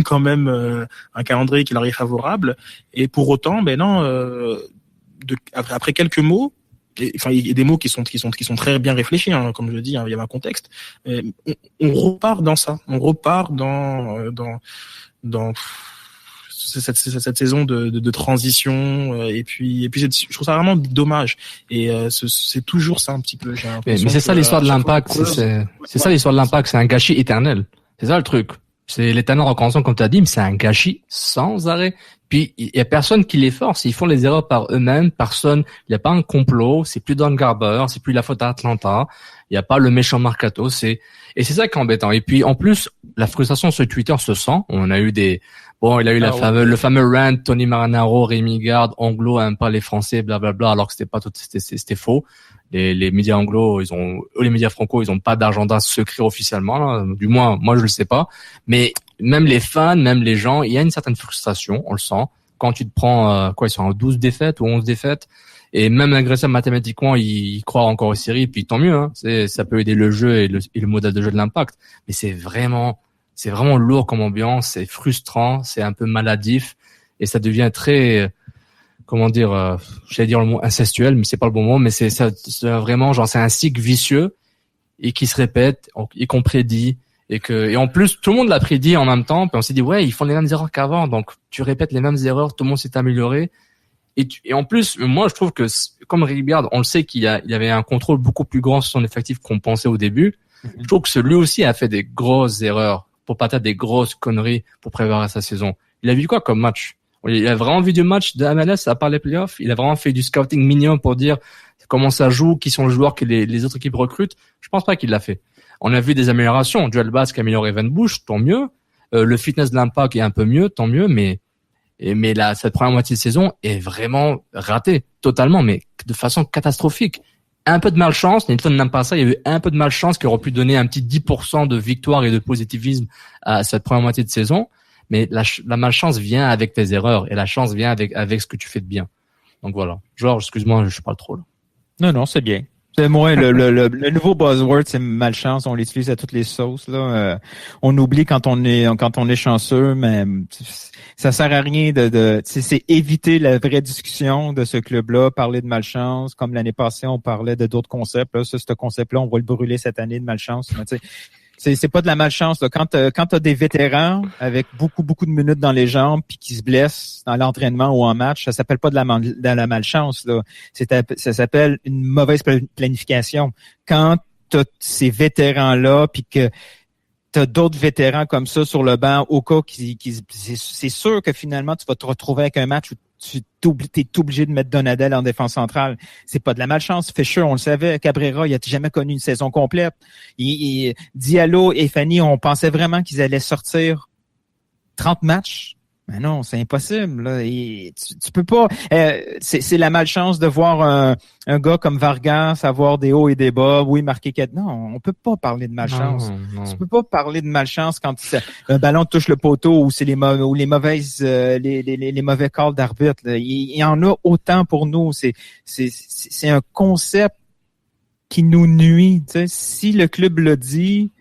quand même un calendrier qui leur est favorable. Et pour autant, après quelques mots, il y a des mots qui sont très bien réfléchis, hein, comme je le dis, hein, il y avait un contexte. On repart dans ça, on repart dans cette saison de transition et puis je trouve ça vraiment dommage et c'est toujours ça un petit peu. Mais c'est ça l'histoire de l'Impact, c'est ça l'histoire de l'Impact, c'est un gâchis éternel. C'est ça le truc. C'est l'éternel recommencement comme tu as dit, mais c'est un gâchis sans arrêt. Puis il y a personne qui les force, ils font les erreurs par eux-mêmes, personne, il y a pas un complot, c'est plus Don Garber, c'est plus la faute à Atlanta, il y a pas le méchant Marcato, et c'est ça qui est embêtant. Et puis en plus, la frustration sur Twitter se sent, on a eu il a eu le fameux rant Tony Marinaro, Rémi Garde, Anglo aime pas les Français, blablabla, alors que c'était faux. Les médias anglo, les médias franco, ils ont pas d'agenda secret officiellement, là. Du moins, moi je le sais pas. Mais même les fans, même les gens, il y a une certaine frustration, on le sent. Quand tu te prends, ils sont en 12 défaites ou 11 défaites. Et même malgré ça, mathématiquement, ils croient encore aux séries, puis tant mieux, hein. Ça peut aider le jeu et le modèle de jeu de l'Impact. Mais c'est vraiment lourd comme ambiance, c'est frustrant, c'est un peu maladif, et ça devient très, j'allais dire le mot incestuel, mais c'est pas le bon mot, mais c'est vraiment, c'est un cycle vicieux, et qui se répète, et qu'on prédit, et en plus, tout le monde l'a prédit en même temps, puis on s'est dit, ouais, ils font les mêmes erreurs qu'avant, donc tu répètes les mêmes erreurs, tout le monde s'est amélioré, et en plus, moi, je trouve que, comme Ribard, on le sait il y avait un contrôle beaucoup plus grand sur son effectif qu'on pensait au début. Je trouve que lui aussi a fait des grosses erreurs pour pas faire des grosses conneries pour préparer sa saison. Il a vu quoi comme match? Il a vraiment vu du match de MLS à part les playoffs. Il a vraiment fait du scouting mignon pour dire comment ça joue, qui sont les joueurs que les autres équipes recrutent. Je pense pas qu'il l'a fait. On a vu des améliorations. Joel Bass qui a amélioré Evan Bush, tant mieux. Le fitness de l'Impact est un peu mieux, tant mieux, mais cette première moitié de saison est vraiment ratée, totalement, mais de façon catastrophique. Un peu de malchance, Nilton n'aime pas ça, il y a eu un peu de malchance qui aurait pu donner un petit 10% de victoire et de positivisme à cette première moitié de saison, mais la malchance vient avec tes erreurs et la chance vient avec ce que tu fais de bien. Donc voilà. Georges, excuse-moi, je parle trop là. Non, c'est bien. C'est moi, le nouveau buzzword, c'est malchance. On l'utilise à toutes les sauces, là. On oublie quand on est chanceux, mais ça sert à rien c'est éviter la vraie discussion de ce club-là, parler de malchance. Comme l'année passée, on parlait de d'autres concepts, là. Ce concept-là, on va le brûler cette année de malchance. Mais C'est pas de la malchance, là. Quand t'as des vétérans avec beaucoup de minutes dans les jambes puis qui se blessent dans l'entraînement ou en match, ça s'appelle pas de la malchance, là. Ça s'appelle une mauvaise planification. Quand t'as ces vétérans-là puis que t'as d'autres vétérans comme ça sur le banc au cas c'est sûr que finalement tu vas te retrouver avec un match où t'es obligé de mettre Donadel en défense centrale. C'est pas de la malchance. Fisher, on le savait, Cabrera, il a jamais connu une saison complète. Diallo et Fanny, on pensait vraiment qu'ils allaient sortir 30 matchs. Mais non, c'est impossible. Là. Tu peux pas. C'est la malchance de voir un gars comme Vargas avoir des hauts et des bas. Oui, marquer 4. Non, on peut pas parler de malchance. Non. Tu peux pas parler de malchance quand un ballon touche le poteau ou c'est les mauvais calls d'arbitre. Là. Il y en a autant pour nous. C'est un concept qui nous nuit. Tu sais, si le club le dit.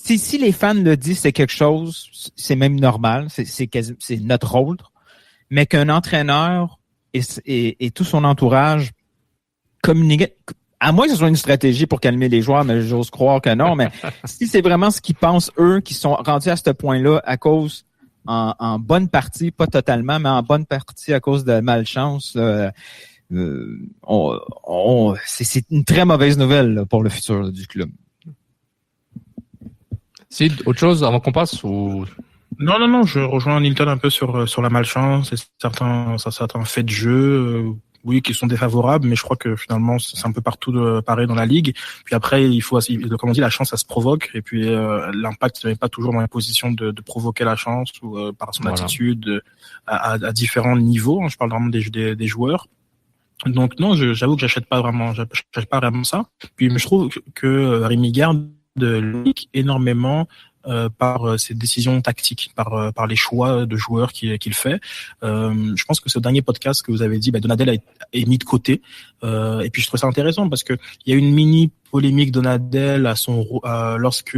Si les fans le disent, c'est quelque chose, c'est même normal, c'est notre rôle, mais qu'un entraîneur et tout son entourage communiquent, à moins que ce soit une stratégie pour calmer les joueurs, mais j'ose croire que non, mais si c'est vraiment ce qu'ils pensent eux, qui sont rendus à ce point-là à cause, en bonne partie, pas totalement, mais en bonne partie à cause de malchance, c'est une très mauvaise nouvelle là, pour le futur là, du club. Sid, autre chose avant qu'on passe ou... Non, je rejoins Nilton un peu sur la malchance et certains faits de jeu, oui, qui sont défavorables, mais je crois que finalement c'est un peu partout pareil dans la ligue. Puis après, il faut, comme on dit, la chance ça se provoque et puis l'impact n'est pas toujours dans la position de provoquer la chance ou par son attitude à différents niveaux. Je parle vraiment des joueurs. Donc non, j'avoue que j'achète pas vraiment ça. Puis je trouve que Rémi Garde leak énormément par ses décisions tactiques, par les choix de joueurs qu'il fait. Je pense que ce dernier podcast que vous avez dit, Donadel est mis de côté. Et puis je trouve ça intéressant parce que il y a une mini polémique Donadel lorsque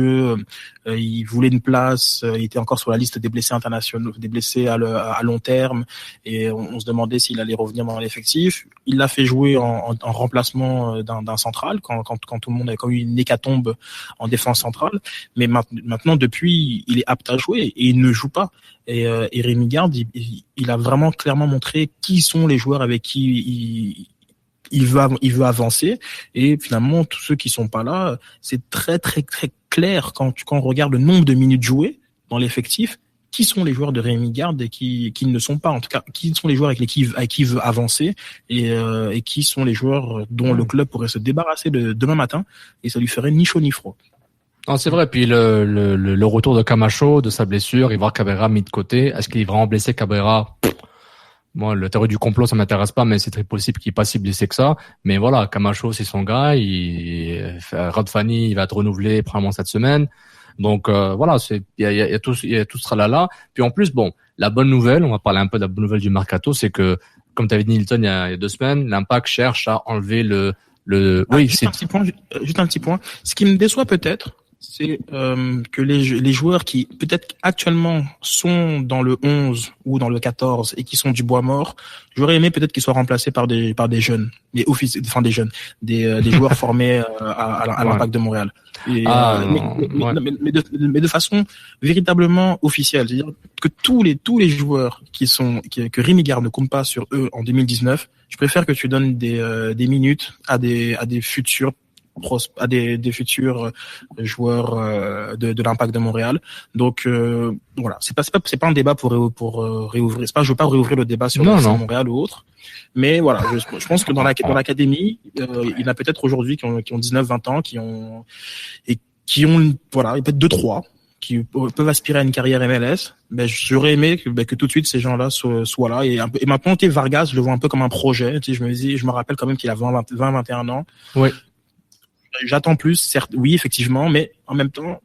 il voulait une place, il était encore sur la liste des blessés internationaux, des blessés à long terme, et on se demandait s'il allait revenir dans l'effectif. Il l'a fait jouer en remplacement d'un central quand tout le monde avait eu une hécatombe en défense centrale. Mais maintenant, depuis, il est apte à jouer et il ne joue pas. Et Rémi Garde, il a vraiment clairement montré qui sont les joueurs avec qui il veut avancer, et finalement tous ceux qui sont pas là, c'est très très très clair quand on regarde le nombre de minutes jouées dans l'effectif, qui sont les joueurs de Rémi Garde et qui ne sont pas, en tout cas qui sont les joueurs avec qui il veut avancer et qui sont les joueurs dont le club pourrait se débarrasser demain matin et ça lui ferait ni chaud ni froid. Non, c'est vrai. Puis le retour de Camacho, de sa blessure, il va Cabrera mis de côté. Est-ce qu'il est vraiment blessé, Cabrera? Moi, le théorie du complot, ça m'intéresse pas, mais c'est très possible qu'il n'est pas si blessé que ça. Mais voilà, Camacho, c'est son gars. Rod Fanny, il va être renouvelé probablement cette semaine. Donc voilà, il y a tout ce tralala. Puis en plus, bon, la bonne nouvelle, on va parler un peu de la bonne nouvelle du mercato, c'est que, comme t'avais dit Nilton il y a 2 semaines, l'Impact cherche à enlever juste un petit point. Ce qui me déçoit peut-être, c'est que les joueurs qui peut-être actuellement sont dans le 11 ou dans le 14 et qui sont du bois mort, j'aurais aimé peut-être qu'ils soient remplacés par des jeunes, des joueurs formés à l'Impact de Montréal. Mais de façon véritablement officielle, c'est-à-dire que tous les joueurs que Rémi Garde ne compte pas sur eux en 2019, je préfère que tu donnes des minutes à des futurs joueurs de l'Impact de Montréal. Donc voilà, c'est pas un débat pour réouvrir. Je veux pas réouvrir le débat sur Montréal ou autre. Mais voilà, je pense que dans l'académie, il y en a peut-être aujourd'hui qui ont 19-20 ans, qui ont peut-être 2-3 qui peuvent aspirer à une carrière MLS. Mais j'aurais aimé que tout de suite ces gens-là soient là. Et maintenant, Vargas, je le vois un peu comme un projet. Je me rappelle quand même qu'il a 20-21 ans. Oui. J'attends plus, certes, oui, effectivement, mais en même temps,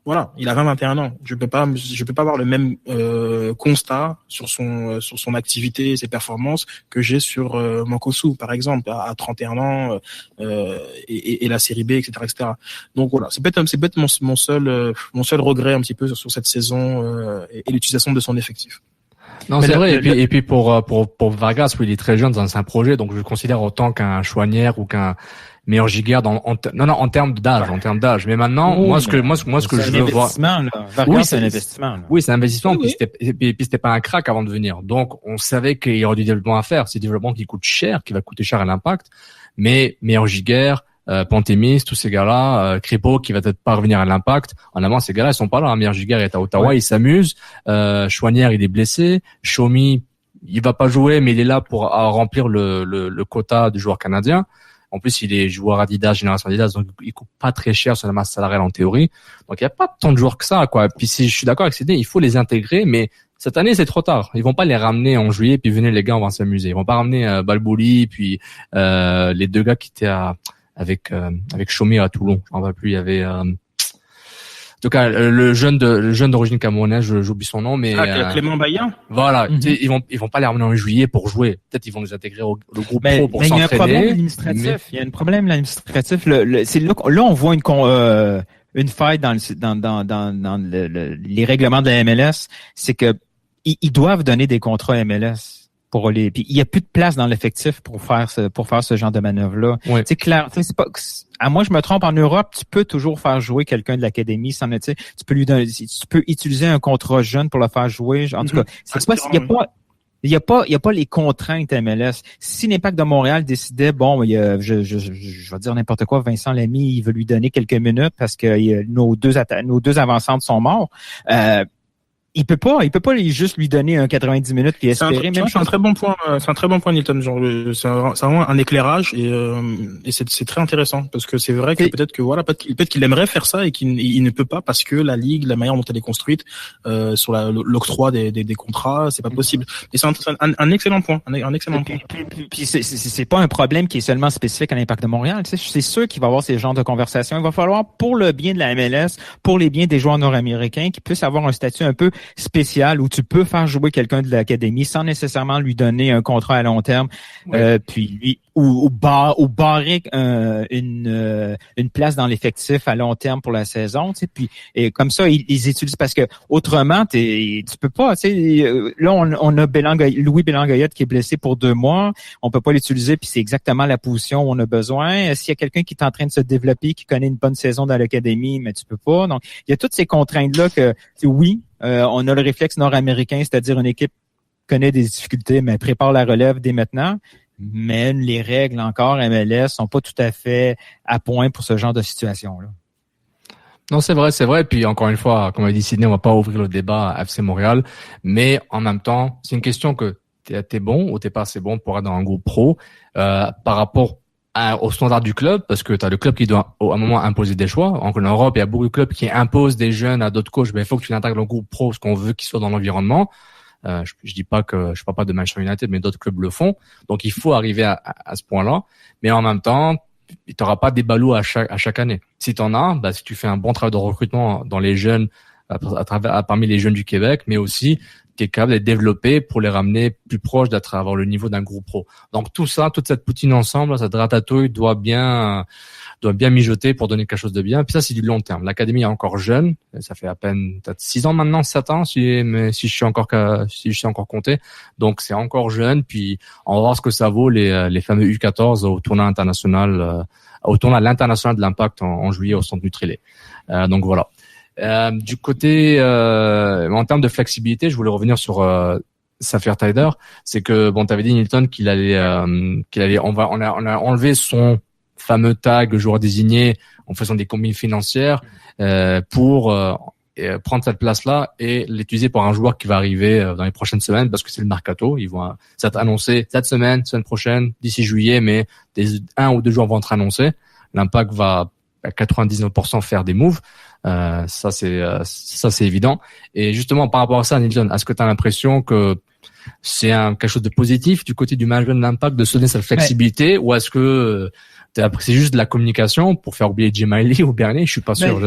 voilà, il a 21 ans. Je peux pas avoir le même constat sur son activité et ses performances que j'ai sur Mankosu, par exemple, à 31 ans et la série B, etc., etc. Donc voilà, c'est peut-être mon seul regret un petit peu sur cette saison et l'utilisation de son effectif. Non, mais c'est vrai. Et puis pour Vargas, oui, il est très jeune, c'est un projet, donc je le considère autant qu'un Chouanière ou qu'un meilleur giga en termes d'âge. Mais maintenant, moi ce que je veux voir. Oui, c'est un investissement. Là. Oui, c'est un investissement. Puis c'était pas un crack avant de venir. Donc, on savait qu'il y aurait du développement à faire. C'est du développement qui coûte cher, qui va coûter cher à l'Impact. Mais meilleur giga, Pantémis, tous ces gars-là, Crépeau qui va peut-être pas revenir à l'Impact. En avant, ces gars-là, ils sont pas là. Meilleur giga est à Ottawa, il s'amuse. Chouanière, il est blessé. Shomi, il va pas jouer, mais il est là pour remplir le quota du joueur canadien. En plus, il est joueur Adidas, génération Adidas, donc il coûte pas très cher sur la masse salariale en théorie. Donc il y a pas tant de joueurs que ça, quoi. Puis si je suis d'accord avec CD, il faut les intégrer, mais cette année c'est trop tard. Ils vont pas les ramener en juillet puis venez les gars, on va s'amuser. Ils vont pas ramener Balbouli puis les deux gars qui étaient avec Chomé à Toulon. J'en vois plus. Il y avait en tout cas, le jeune d'origine camerounaise, j'oublie son nom, mais Clément Baillan. Voilà, ils vont pas les ramener en juillet pour jouer. Peut-être ils vont les intégrer au groupe pro pour s'entraîner. Il y a un problème administratif. Il y a un problème administratif. C'est là on voit une faille dans les règlements de la MLS. C'est que ils doivent donner des contrats MLS. Puis il y a plus de place dans l'effectif pour faire ce genre de manœuvre-là. Oui. C'est clair, c'est pas, à moi je me trompe, en Europe, tu peux toujours faire jouer quelqu'un de l'académie sans, tu peux lui donner, tu peux utiliser un contrat jeune pour le faire jouer. En tout cas, il y a pas les contraintes MLS. Si l'Impact de Montréal décidait, je vais dire n'importe quoi, Vincent Lamy, il veut lui donner quelques minutes parce que nos deux avancantes sont morts. Il peut pas juste lui donner un 90 minutes puis espérer. C'est un très bon point. C'est un très bon point, Nilton. Genre, c'est vraiment un éclairage et c'est très intéressant parce que c'est vrai que peut-être qu'il aimerait faire ça et qu'il ne peut pas parce que la ligue, la manière dont elle est construite, sur l'octroi des contrats, c'est pas possible. Et c'est un excellent point. Un excellent point. Puis c'est pas un problème qui est seulement spécifique à l'Impact de Montréal. Tu sais, c'est sûr qu'il va y avoir ces genres de conversations. Il va falloir, pour le bien de la MLS, pour les biens des joueurs nord-américains, qu'ils puissent avoir un statut un peu spécial où tu peux faire jouer quelqu'un de l'académie sans nécessairement lui donner un contrat à long terme, puis lui ou barrer une place dans l'effectif à long terme pour la saison, tu sais, puis et comme ça ils utilisent parce que autrement tu peux pas, tu sais, là on a Louis Bélangoyette qui est blessé pour 2 mois, on peut pas l'utiliser puis c'est exactement la position où on a besoin. S'il y a quelqu'un qui est en train de se développer, qui connaît une bonne saison dans l'académie, mais tu peux pas. Donc il y a toutes ces contraintes là que oui. On a le réflexe nord-américain, c'est-à-dire une équipe connaît des difficultés, mais prépare la relève dès maintenant. Mais les règles encore MLS sont pas tout à fait à point pour ce genre de situation-là. Non, c'est vrai. Puis encore une fois, comme a dit Sidney, on va pas ouvrir le débat à FC Montréal, mais en même temps, c'est une question que t'es bon ou t'es pas assez bon pour être dans un groupe pro par rapport au standard du club, parce que tu as le club qui doit à un moment imposer des choix. En Europe, il y a beaucoup de clubs qui imposent des jeunes à d'autres coachs. Il faut que tu intègres le groupe pro parce qu'on veut qu'ils soient dans l'environnement. Je dis pas que je parle pas de Manchester United, mais d'autres clubs le font. Donc il faut arriver à ce point-là. Mais en même temps, tu n'auras pas des ballots à chaque année. Si tu en as, si tu fais un bon travail de recrutement dans les jeunes, parmi les jeunes du Québec, mais aussi qui est capable d'être développé pour les ramener plus proches d'avoir le niveau d'un groupe pro. Donc tout ça, toute cette poutine ensemble, cette ratatouille doit bien mijoter pour donner quelque chose de bien. Puis ça, c'est du long terme. L'académie est encore jeune. Ça fait à peine peut-être 6 ans maintenant, 7 ans, si je suis encore compté. Donc c'est encore jeune. Puis on va voir ce que ça vaut les fameux U14 au tournoi international, au tournoi à l'international de l'Impact en juillet au Centre Nutrilé. Donc voilà. Du côté en termes de flexibilité, je voulais revenir sur Saphir Taider. C'est que t'avais dit Nilton qu'il allait on a enlevé son fameux tag joueur désigné en faisant des combines financières pour prendre cette place-là et l'utiliser pour un joueur qui va arriver dans les prochaines semaines parce que c'est le mercato. Ils vont être annoncés cette semaine prochaine, d'ici juillet, mais 1 ou 2 jours vont être annoncés. L'Impact va à 99% faire des moves. Ça c'est évident. Et justement par rapport à ça, Nilton, est-ce que tu as l'impression que c'est quelque chose de positif du côté du management de l'Impact de se donner cette flexibilité, ou est-ce que c'est juste de la communication pour faire oublier Jim Miley ou Bernier? Je suis pas sûr.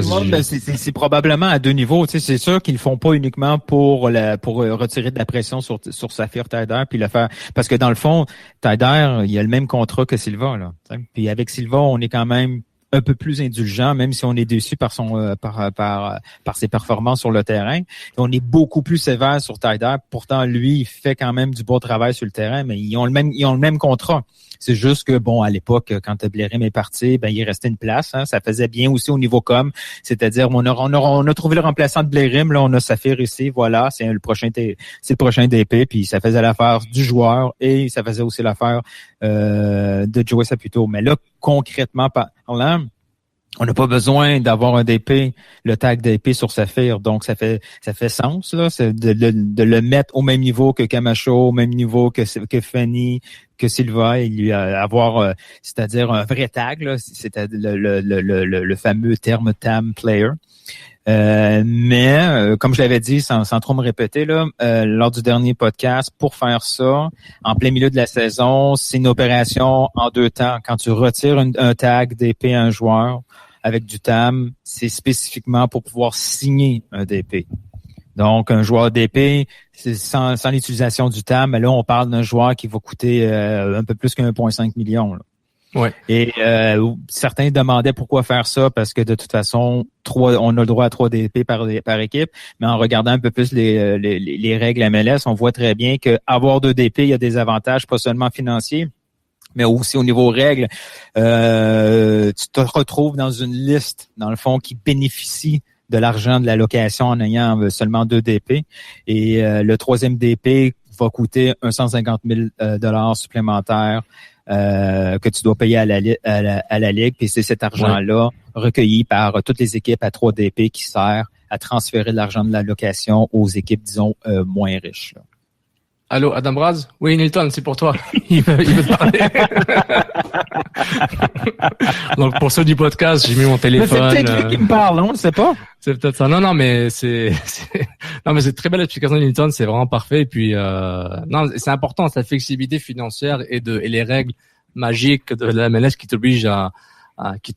C'est probablement à 2 niveaux. Tu sais, c'est sûr qu'ils le font pas uniquement pour retirer de la pression sur Saphir Taider puis le faire, parce que dans le fond, Taider, il a le même contrat que Silva là. Puis avec Silva, on est quand même un peu plus indulgent, même si on est déçu par son par ses performances sur le terrain. Et on est beaucoup plus sévère sur Taider. Pourtant, lui, il fait quand même du bon travail sur le terrain, mais ils ont le même contrat. C'est juste que, bon, à l'époque, quand Blérim est parti, il restait une place. Hein, ça faisait bien aussi au niveau com. C'est-à-dire, on a trouvé le remplaçant de Blérim. Là, on a Saphir ici. Voilà, c'est le prochain DP. Puis ça faisait l'affaire du joueur et ça faisait aussi l'affaire de Joey Saputo. Mais là, concrètement parlant, on n'a pas besoin d'avoir un DP, le tag DP sur Saphir. Donc, ça fait sens, là, c'est de le mettre au même niveau que Camacho, au même niveau que Fanny, que Silva, et lui avoir, c'est-à-dire un vrai tag, là, c'est le fameux terme TAM player. Mais comme je l'avais dit, sans trop me répéter là, lors du dernier podcast, pour faire ça, en plein milieu de la saison, c'est une opération en 2 temps. Quand tu retires un tag DP à un joueur avec du TAM, c'est spécifiquement pour pouvoir signer un DP. Donc, un joueur DP, c'est sans l'utilisation du TAM, mais là, on parle d'un joueur qui va coûter un peu plus qu'1,5 million. Là. Ouais. Et certains demandaient pourquoi faire ça, parce que de toute façon, on a le droit à 3 DP par équipe, mais en regardant un peu plus les règles MLS, on voit très bien que avoir 2 DP, il y a des avantages, pas seulement financiers, mais aussi au niveau règles. Tu te retrouves dans une liste, dans le fond, qui bénéficie de l'argent de la location en ayant seulement 2 DP. Et le 3e DP va coûter 150 000 $ supplémentaires que tu dois payer à la Ligue. Puis c'est cet argent-là recueilli par toutes les équipes à 3 DP qui sert à transférer de l'argent de la location aux équipes, disons, moins riches. Là. Allô, Adam Braz? Oui, Nilton, c'est pour toi. Il veut te parler. Donc, pour ceux du podcast, j'ai mis mon téléphone. Mais c'est peut-être lui qui me parle, on ne sait pas. C'est peut-être ça. Non, mais c'est très belle explication de Nilton, c'est vraiment parfait. Et puis, non, c'est important, cette flexibilité financière et les règles magiques de la MLS qui t'obligent qui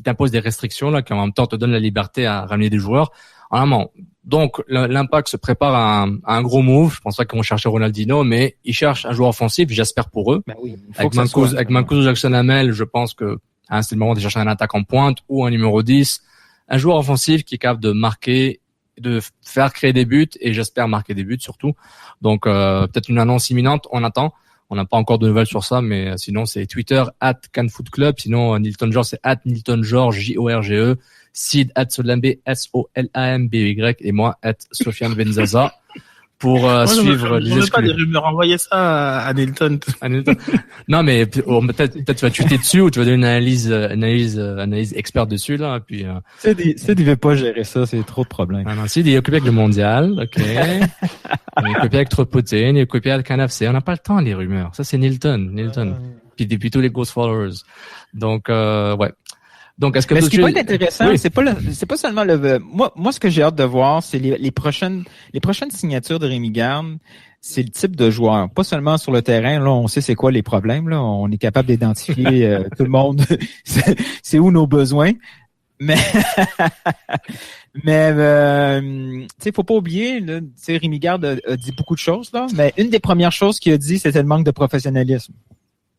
t'imposent des restrictions, là, qui en même temps te donnent la liberté à ramener des joueurs. En amont. Donc, l'Impact se prépare à un gros move. Je pense pas qu'ils vont chercher Ronaldinho, mais ils cherchent un joueur offensif, j'espère pour eux. Ben oui, avec Mancuso Jackson-Hamel, je pense que c'est le moment de chercher un attaquant en pointe ou un numéro 10. Un joueur offensif qui est capable de marquer, de faire créer des buts et j'espère marquer des buts surtout. Donc, peut-être une annonce imminente, on attend. On n'a pas encore de nouvelles sur ça, mais sinon, c'est Twitter, @CanFootClub. Sinon, Nilton George, c'est @NiltonGeorge, JORGE. Sid, @Solambe, SOLAMBY. Et moi, @Sofiane Benzaza. Pour suivre les exclus. pas des rumeurs, envoyez ça à Nilton. Non, mais peut-être tu vas tweeter dessus ou tu vas donner une analyse experte dessus, là. Puis, Sid, il veut pas gérer ça, c'est trop de problèmes. Non, Sid, il est occupé avec le mondial, ok. Il est occupé avec Tropoutine, il est occupé avec CanFC. On n'a pas le temps, les rumeurs. Ça, c'est Nilton. Puis depuis tous les Ghost Followers. Donc, ouais. Donc, est-ce que ce qui peut être intéressant, oui. c'est pas seulement moi, ce que j'ai hâte de voir, c'est les prochaines signatures de Rémi Garde. C'est le type de joueur. Pas seulement sur le terrain, là, on sait c'est quoi les problèmes, là. On est capable d'identifier tout le monde. c'est où nos besoins. Mais, tu sais, faut pas oublier, là, tu sais, Rémi Garde a dit beaucoup de choses, là. Mais une des premières choses qu'il a dit, c'était le manque de professionnalisme.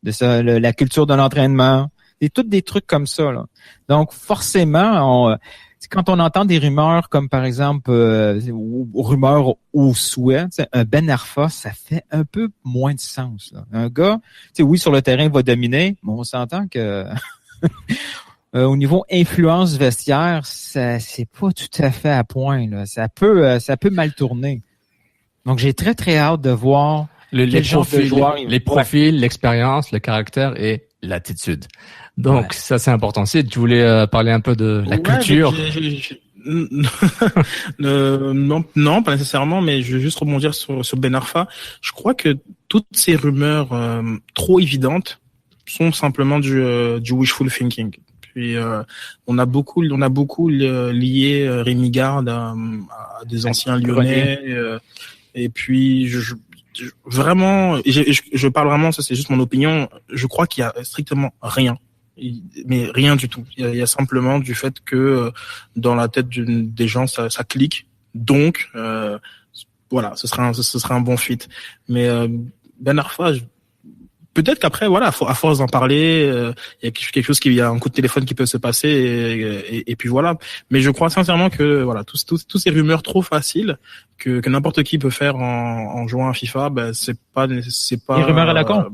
De ça, la culture de l'entraînement. C'est tous des trucs comme ça, là. Donc, forcément, quand on entend des rumeurs comme, par exemple, rumeurs au souhait, un Ben Arfa, ça fait un peu moins de sens, là. Un gars, oui, sur le terrain, il va dominer, mais on s'entend que au niveau influence vestiaire, c'est pas tout à fait à point, là. Ça peut mal tourner. Donc, j'ai très, très hâte de voir les profils, l'expérience, le caractère et l'attitude. Donc, ça, c'est important. Si tu voulais parler un peu de la culture. Non, pas nécessairement, mais je veux juste rebondir sur Ben Arfa. Je crois que toutes ces rumeurs trop évidentes sont simplement du wishful thinking. Puis on a beaucoup lié Rémi Garde à des anciens Lyonnais. Et puis vraiment, je parle vraiment, ça c'est juste mon opinion. Je crois qu'il y a strictement rien. Mais rien du tout. Il y a simplement du fait que dans la tête des gens ça clique. Donc voilà, ce sera un bon fit. Mais Ben Arfa, peut-être qu'après, voilà, à force d'en parler, il y a quelque chose il y a un coup de téléphone qui peut se passer et puis voilà. Mais je crois sincèrement que voilà, tous ces rumeurs trop faciles que n'importe qui peut faire en jouant à FIFA, ben c'est pas. Les rumeurs à la con.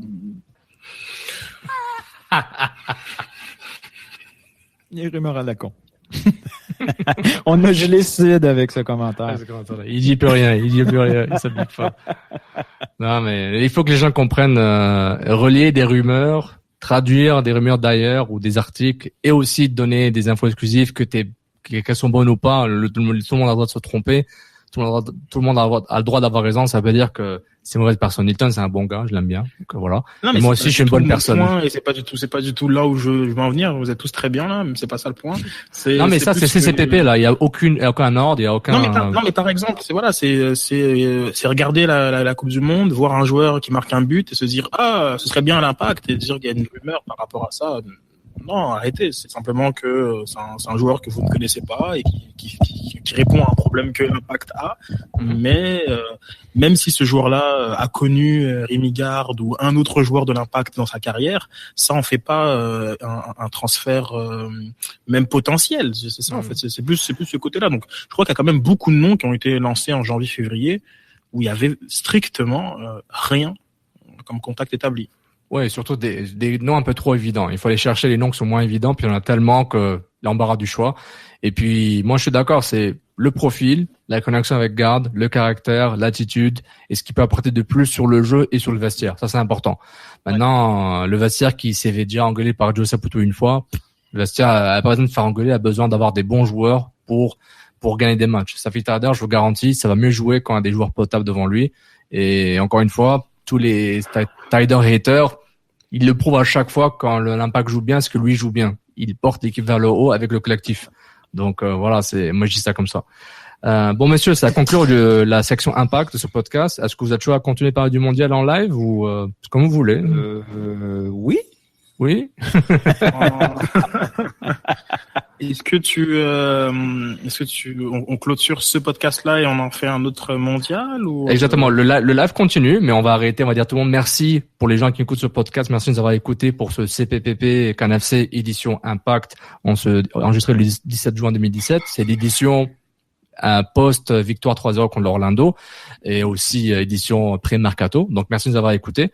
Les rumeurs à la con. On a gelé Sid avec ce commentaire. Il dit plus rien, il s'applique pas. Non, mais il faut que les gens comprennent, relier des rumeurs, traduire des rumeurs d'ailleurs ou des articles et aussi donner des infos exclusives qu'elles sont bonnes ou pas. Tout le monde a le droit de se tromper. Tout le monde a le droit d'avoir raison. Ça veut dire que c'est une mauvaise personne. Nilton, c'est un bon gars, je l'aime bien. Donc voilà. Non, mais moi aussi, je suis une bonne personne. Point, et c'est pas du tout là où je veux en venir. Vous êtes tous très bien là, mais c'est pas ça le point. Non, mais ça, c'est CCPP là. Il y a aucun ordre, il y a aucun. Non, mais par exemple, c'est regarder la Coupe du Monde, voir un joueur qui marque un but et se dire ce serait bien à l'Impact et dire qu'il y a une rumeur par rapport à ça. Non, arrêtez. C'est simplement que c'est un joueur que vous ne connaissez pas et qui répond à un problème que l'Impact a. Mais même si ce joueur-là a connu Rémi Garde ou un autre joueur de l'Impact dans sa carrière, ça en fait pas un transfert même potentiel. C'est ça en fait. C'est plus ce côté-là. Donc, je crois qu'il y a quand même beaucoup de noms qui ont été lancés en janvier-février où il y avait strictement rien comme contact établi. Ouais, surtout des noms un peu trop évidents. Il faut aller chercher les noms qui sont moins évidents, puis il y en a tellement que l'embarras du choix. Et puis, moi, je suis d'accord, c'est le profil, la connexion avec Garde, le caractère, l'attitude, et ce qu'il peut apporter de plus sur le jeu et sur le vestiaire. Ça, c'est important. Maintenant, le vestiaire qui s'est déjà engueulé par Joe Saputo une fois, le vestiaire a pas besoin de faire engueuler, a besoin d'avoir des bons joueurs pour gagner des matchs. Safik Tarader, je vous garantis, ça va mieux jouer quand il y a des joueurs potables devant lui. Et encore une fois, tous les Tider haters, il le prouve à chaque fois quand l'Impact joue bien, ce que lui joue bien. Il porte l'équipe vers le haut avec le collectif. Donc voilà, moi je dis ça comme ça. Bon messieurs, ça conclut la section Impact de ce podcast. Est-ce que vous êtes chaud à continuer par du mondial en live ou comme vous voulez? Oui. Oui. Est-ce que on clôture ce podcast-là et on en fait un autre mondial ou... Exactement. Le live continue, mais on va arrêter. On va dire tout le monde merci pour les gens qui écoutent ce podcast. Merci de nous avoir écoutés pour ce CPPP CanFC édition Impact. On se enregistré le 17 juin 2017. C'est l'édition post victoire 3-0 contre l'Orlando et aussi édition pré-mercato. Donc merci de nous avoir écoutés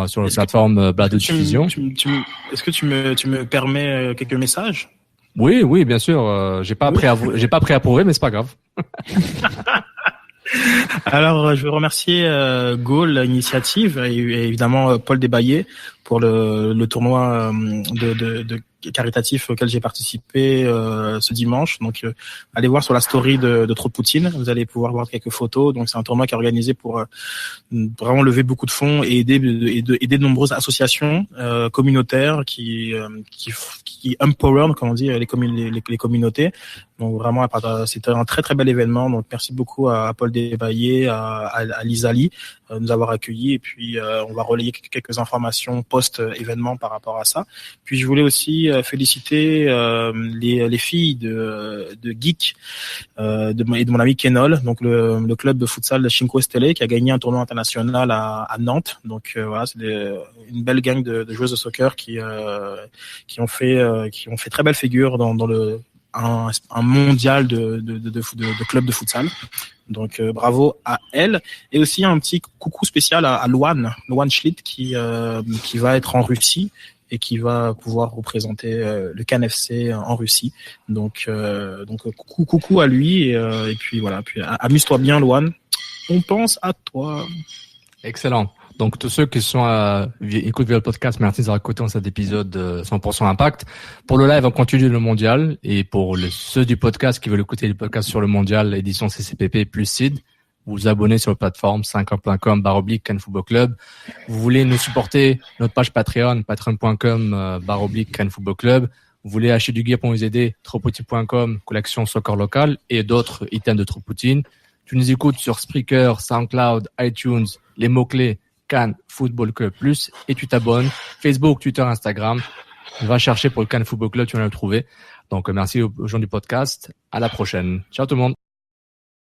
sur la plateforme Balado Diffusion. Est-ce que tu me permets quelques messages? Oui, bien sûr. J'ai pas préapprouvé, mais c'est pas grave. Alors, je veux remercier Gaulle, l'initiative, et évidemment Paul Desbaillés pour le tournoi de caritatif auquel j'ai participé ce dimanche. Donc, allez voir sur la story de Trop de Poutine. Vous allez pouvoir voir quelques photos. Donc, c'est un tournoi qui est organisé pour vraiment lever beaucoup de fonds et aider de nombreuses associations communautaires qui empower, comme on dit, les communautés. Donc, vraiment, c'était un très très bel événement. Donc, merci beaucoup à Paul Desbaillés, à Lizali de nous avoir accueillis. Et puis, on va relayer quelques informations post-événement par rapport à ça. Puis, je voulais aussi féliciter les filles de Geek et de mon ami Kenol, donc le club de futsal de Cinque Stelle qui a gagné un tournoi international à Nantes. Donc voilà, c'est une belle gang de joueuses de soccer qui ont fait très belle figure dans un mondial de clubs de futsal. Donc bravo à elle, et aussi un petit coucou spécial à Luan Schlitt qui va être en Russie et qui va pouvoir représenter le CanFC en Russie. Donc coucou à lui et puis voilà, puis amuse-toi bien Luan. On pense à toi. Excellent. Donc tous ceux qui écoutent via le podcast, merci d'avoir écouté dans cet épisode 100% Impact. Pour le live, on continue le mondial, et pour ceux du podcast qui veulent écouter le podcast sur le mondial, édition CCPP plus CID, vous vous abonnez sur la plateforme 50.com/Can Football Club. Vous voulez nous supporter, notre page Patreon, patreon.com/Can Football Club. Vous voulez acheter du gear pour nous aider, tropoutin.com, collection soccer local et d'autres items de Tropoutin. Tu nous écoutes sur Spreaker, SoundCloud, iTunes, les mots-clés Can Football Club Plus, et tu t'abonnes. Facebook, Twitter, Instagram. Va chercher pour le Can Football Club, tu vas le trouver. Donc merci aux gens du podcast. À la prochaine. Ciao tout le monde.